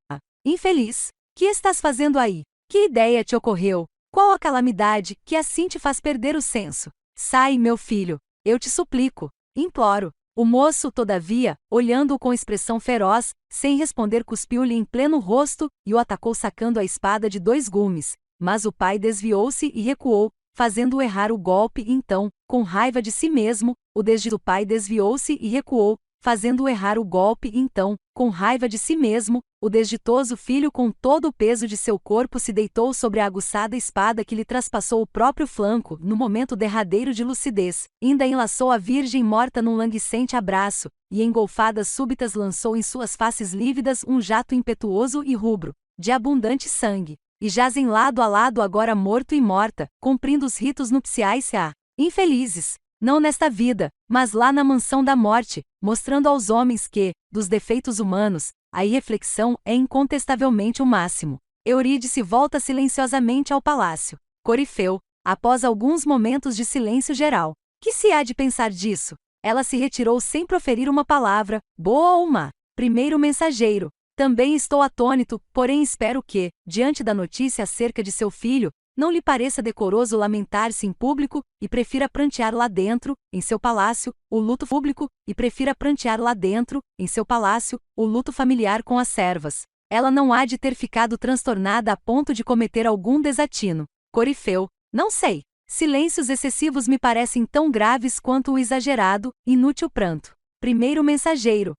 infeliz, que estás fazendo aí? Que ideia te ocorreu? Qual a calamidade, que assim te faz perder o senso? Sai, meu filho, eu te suplico, imploro. O moço, todavia, olhando-o com expressão feroz, sem responder cuspiu-lhe em pleno rosto, e o atacou sacando a espada de 2 gumes. Mas o pai desviou-se e recuou, fazendo-o errar o golpe. Então, com raiva de si mesmo, o desdito pai desviou-se e recuou, fazendo-o errar o golpe. Então, com raiva de si mesmo, o desditoso filho com todo o peso de seu corpo se deitou sobre a aguçada espada que lhe traspassou o próprio flanco. No momento derradeiro de lucidez, ainda enlaçou a virgem morta num languescente abraço, e em golfadas súbitas lançou em suas faces lívidas um jato impetuoso e rubro, de abundante sangue. E jazem lado a lado agora morto e morta, cumprindo os ritos nupciais infelizes, não nesta vida, mas lá na mansão da morte, mostrando aos homens que, dos defeitos humanos, a irreflexão é incontestavelmente o máximo. Eurídice volta silenciosamente ao palácio. Corifeu, após alguns momentos de silêncio geral: que se há de pensar disso? Ela se retirou sem proferir uma palavra, boa ou má. Primeiro mensageiro: também estou atônito, porém espero que, diante da notícia acerca de seu filho, não lhe pareça decoroso lamentar-se em público, e prefira prantear lá dentro, em seu palácio, o luto público, e prefira prantear lá dentro, em seu palácio, o luto familiar com as servas. Ela não há de ter ficado transtornada a ponto de cometer algum desatino. Corifeu: não sei. Silêncios excessivos me parecem tão graves quanto o exagerado, inútil pranto. Primeiro mensageiro: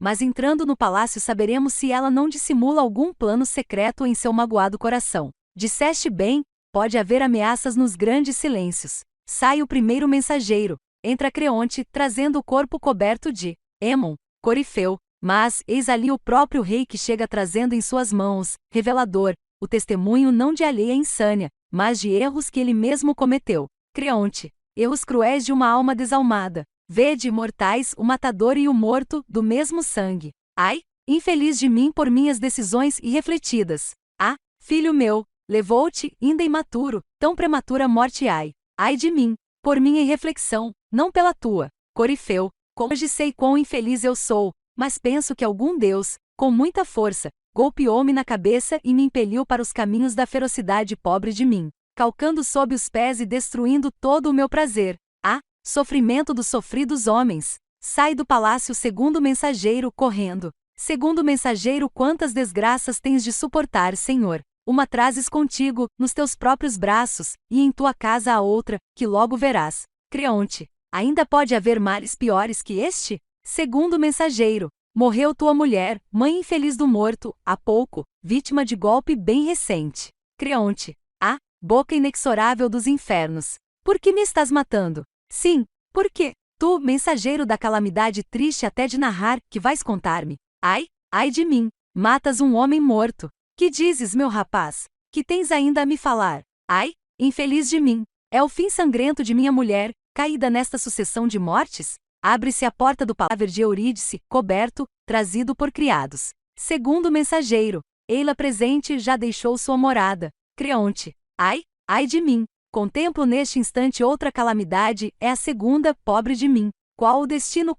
mas entrando no palácio saberemos se ela não dissimula algum plano secreto em seu magoado coração. Disseste bem, pode haver ameaças nos grandes silêncios. Sai o primeiro mensageiro. Entra Creonte, trazendo o corpo coberto de Aemon. Corifeu: mas, eis ali o próprio rei que chega trazendo em suas mãos, revelador, o testemunho não de alheia insânia, mas de erros que ele mesmo cometeu. Creonte: erros cruéis de uma alma desalmada. Vede, mortais, o matador e o morto, do mesmo sangue. Ai, infeliz de mim por minhas decisões irrefletidas. Filho meu, levou-te, ainda imaturo, tão prematura morte. Ai de mim, por minha irreflexão, não pela tua. Corifeu: como hoje sei quão infeliz eu sou, mas penso que algum Deus, com muita força, golpeou-me na cabeça e me impeliu para os caminhos da ferocidade pobre de mim, calcando sob os pés e destruindo todo o meu prazer. Sofrimento dos sofridos homens. Sai do palácio segundo mensageiro correndo. Segundo mensageiro: quantas desgraças tens de suportar, Senhor? Uma trazes contigo, nos teus próprios braços, e em tua casa a outra, que logo verás. Creonte: ainda pode haver males piores que este? Segundo mensageiro: morreu tua mulher, mãe infeliz do morto, há pouco, vítima de golpe bem recente. Creonte: boca inexorável dos infernos, por que me estás matando? Sim, porque, tu, mensageiro da calamidade triste até de narrar, que vais contar-me. Ai de mim, matas um homem morto. Que dizes, meu rapaz? Que tens ainda a me falar? Infeliz de mim, é o fim sangrento de minha mulher, caída nesta sucessão de mortes? Abre-se a porta do palácio de Eurídice, coberto, trazido por criados. Segundo mensageiro: ei-la presente, já deixou sua morada. Creonte: ai de mim. Contemplo neste instante outra calamidade, é a segunda, pobre de mim. Qual o destino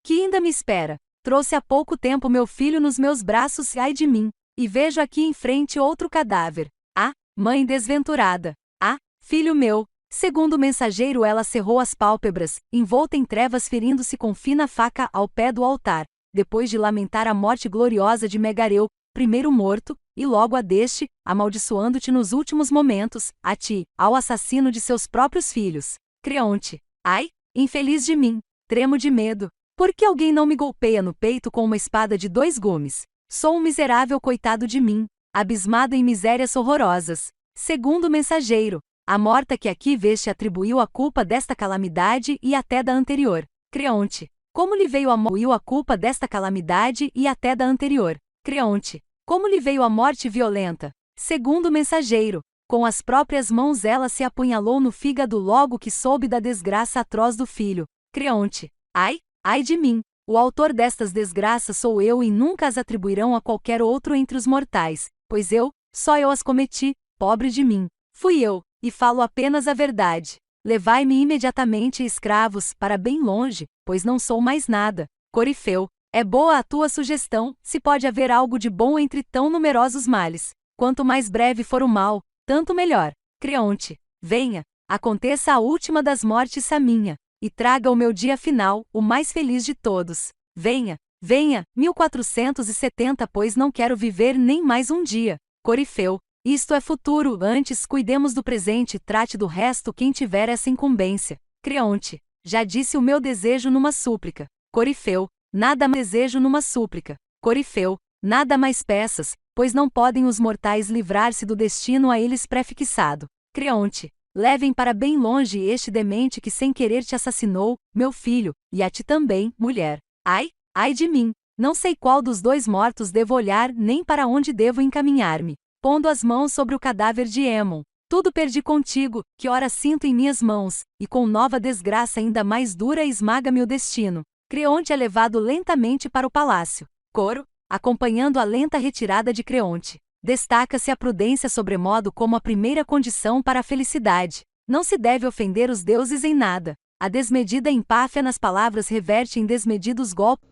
que ainda me espera? Trouxe há pouco tempo meu filho nos meus braços, ai de mim. e vejo aqui em frente outro cadáver. Ah, mãe desventurada! Ah, filho meu! Segundo o mensageiro, ela cerrou as pálpebras, envolta em trevas, ferindo-se com fina faca ao pé do altar, depois de lamentar a morte gloriosa de Megareu, primeiro morto, e logo a deste, amaldiçoando-te nos últimos momentos, a ti, ao assassino de seus próprios filhos. Creonte. Ai, infeliz de mim! Tremo de medo. Por que alguém não me golpeia no peito com uma espada de 2 gumes? Sou um miserável coitado de mim, abismado em misérias horrorosas. Segundo o mensageiro, a morta que aqui veste atribuiu a culpa desta calamidade e até da anterior. Creonte. Como lhe veio a culpa desta calamidade e até da anterior? Creonte. Como lhe veio a morte violenta? Segundo o mensageiro, com as próprias mãos ela se apunhalou no fígado logo que soube da desgraça atroz do filho. Creonte. Ai, ai de mim! O autor destas desgraças sou eu e nunca as atribuirão a qualquer outro entre os mortais, pois só eu as cometi, pobre de mim. Fui eu, e falo apenas a verdade. Levai-me imediatamente, escravos, para bem longe, pois não sou mais nada. Corifeu. É boa a tua sugestão, se pode haver algo de bom entre tão numerosos males. Quanto mais breve for o mal, tanto melhor. Creonte. Venha, aconteça a última das mortes a minha, e traga o meu dia final, o mais feliz de todos. Venha, venha, 1470, pois não quero viver nem mais um dia. Corifeu. Isto é futuro, antes cuidemos do presente, trate do resto quem tiver essa incumbência. Creonte. Já disse o meu desejo numa súplica. Corifeu. Nada mais desejo numa súplica. Corifeu. Nada mais peças, pois não podem os mortais livrar-se do destino a eles prefixado. Creonte. Levem para bem longe este demente que sem querer te assassinou, meu filho, e a ti também, mulher. Ai, ai de mim! Não sei qual dos 2 mortos devo olhar nem para onde devo encaminhar-me. Pondo as mãos sobre o cadáver de Aemon. Tudo perdi contigo, que ora sinto em minhas mãos, e com nova desgraça ainda mais dura esmaga-me o destino. Creonte é levado lentamente para o palácio. Coro, acompanhando a lenta retirada de Creonte. Destaca-se a prudência sobremodo como a primeira condição para a felicidade. Não se deve ofender os deuses em nada. A desmedida empáfia nas palavras reverte em desmedidos golpes.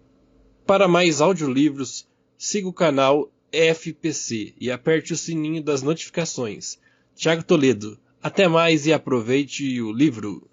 Para mais audiolivros, siga o canal FPC e aperte o sininho das notificações. Tiago Toledo. Até mais e aproveite o livro.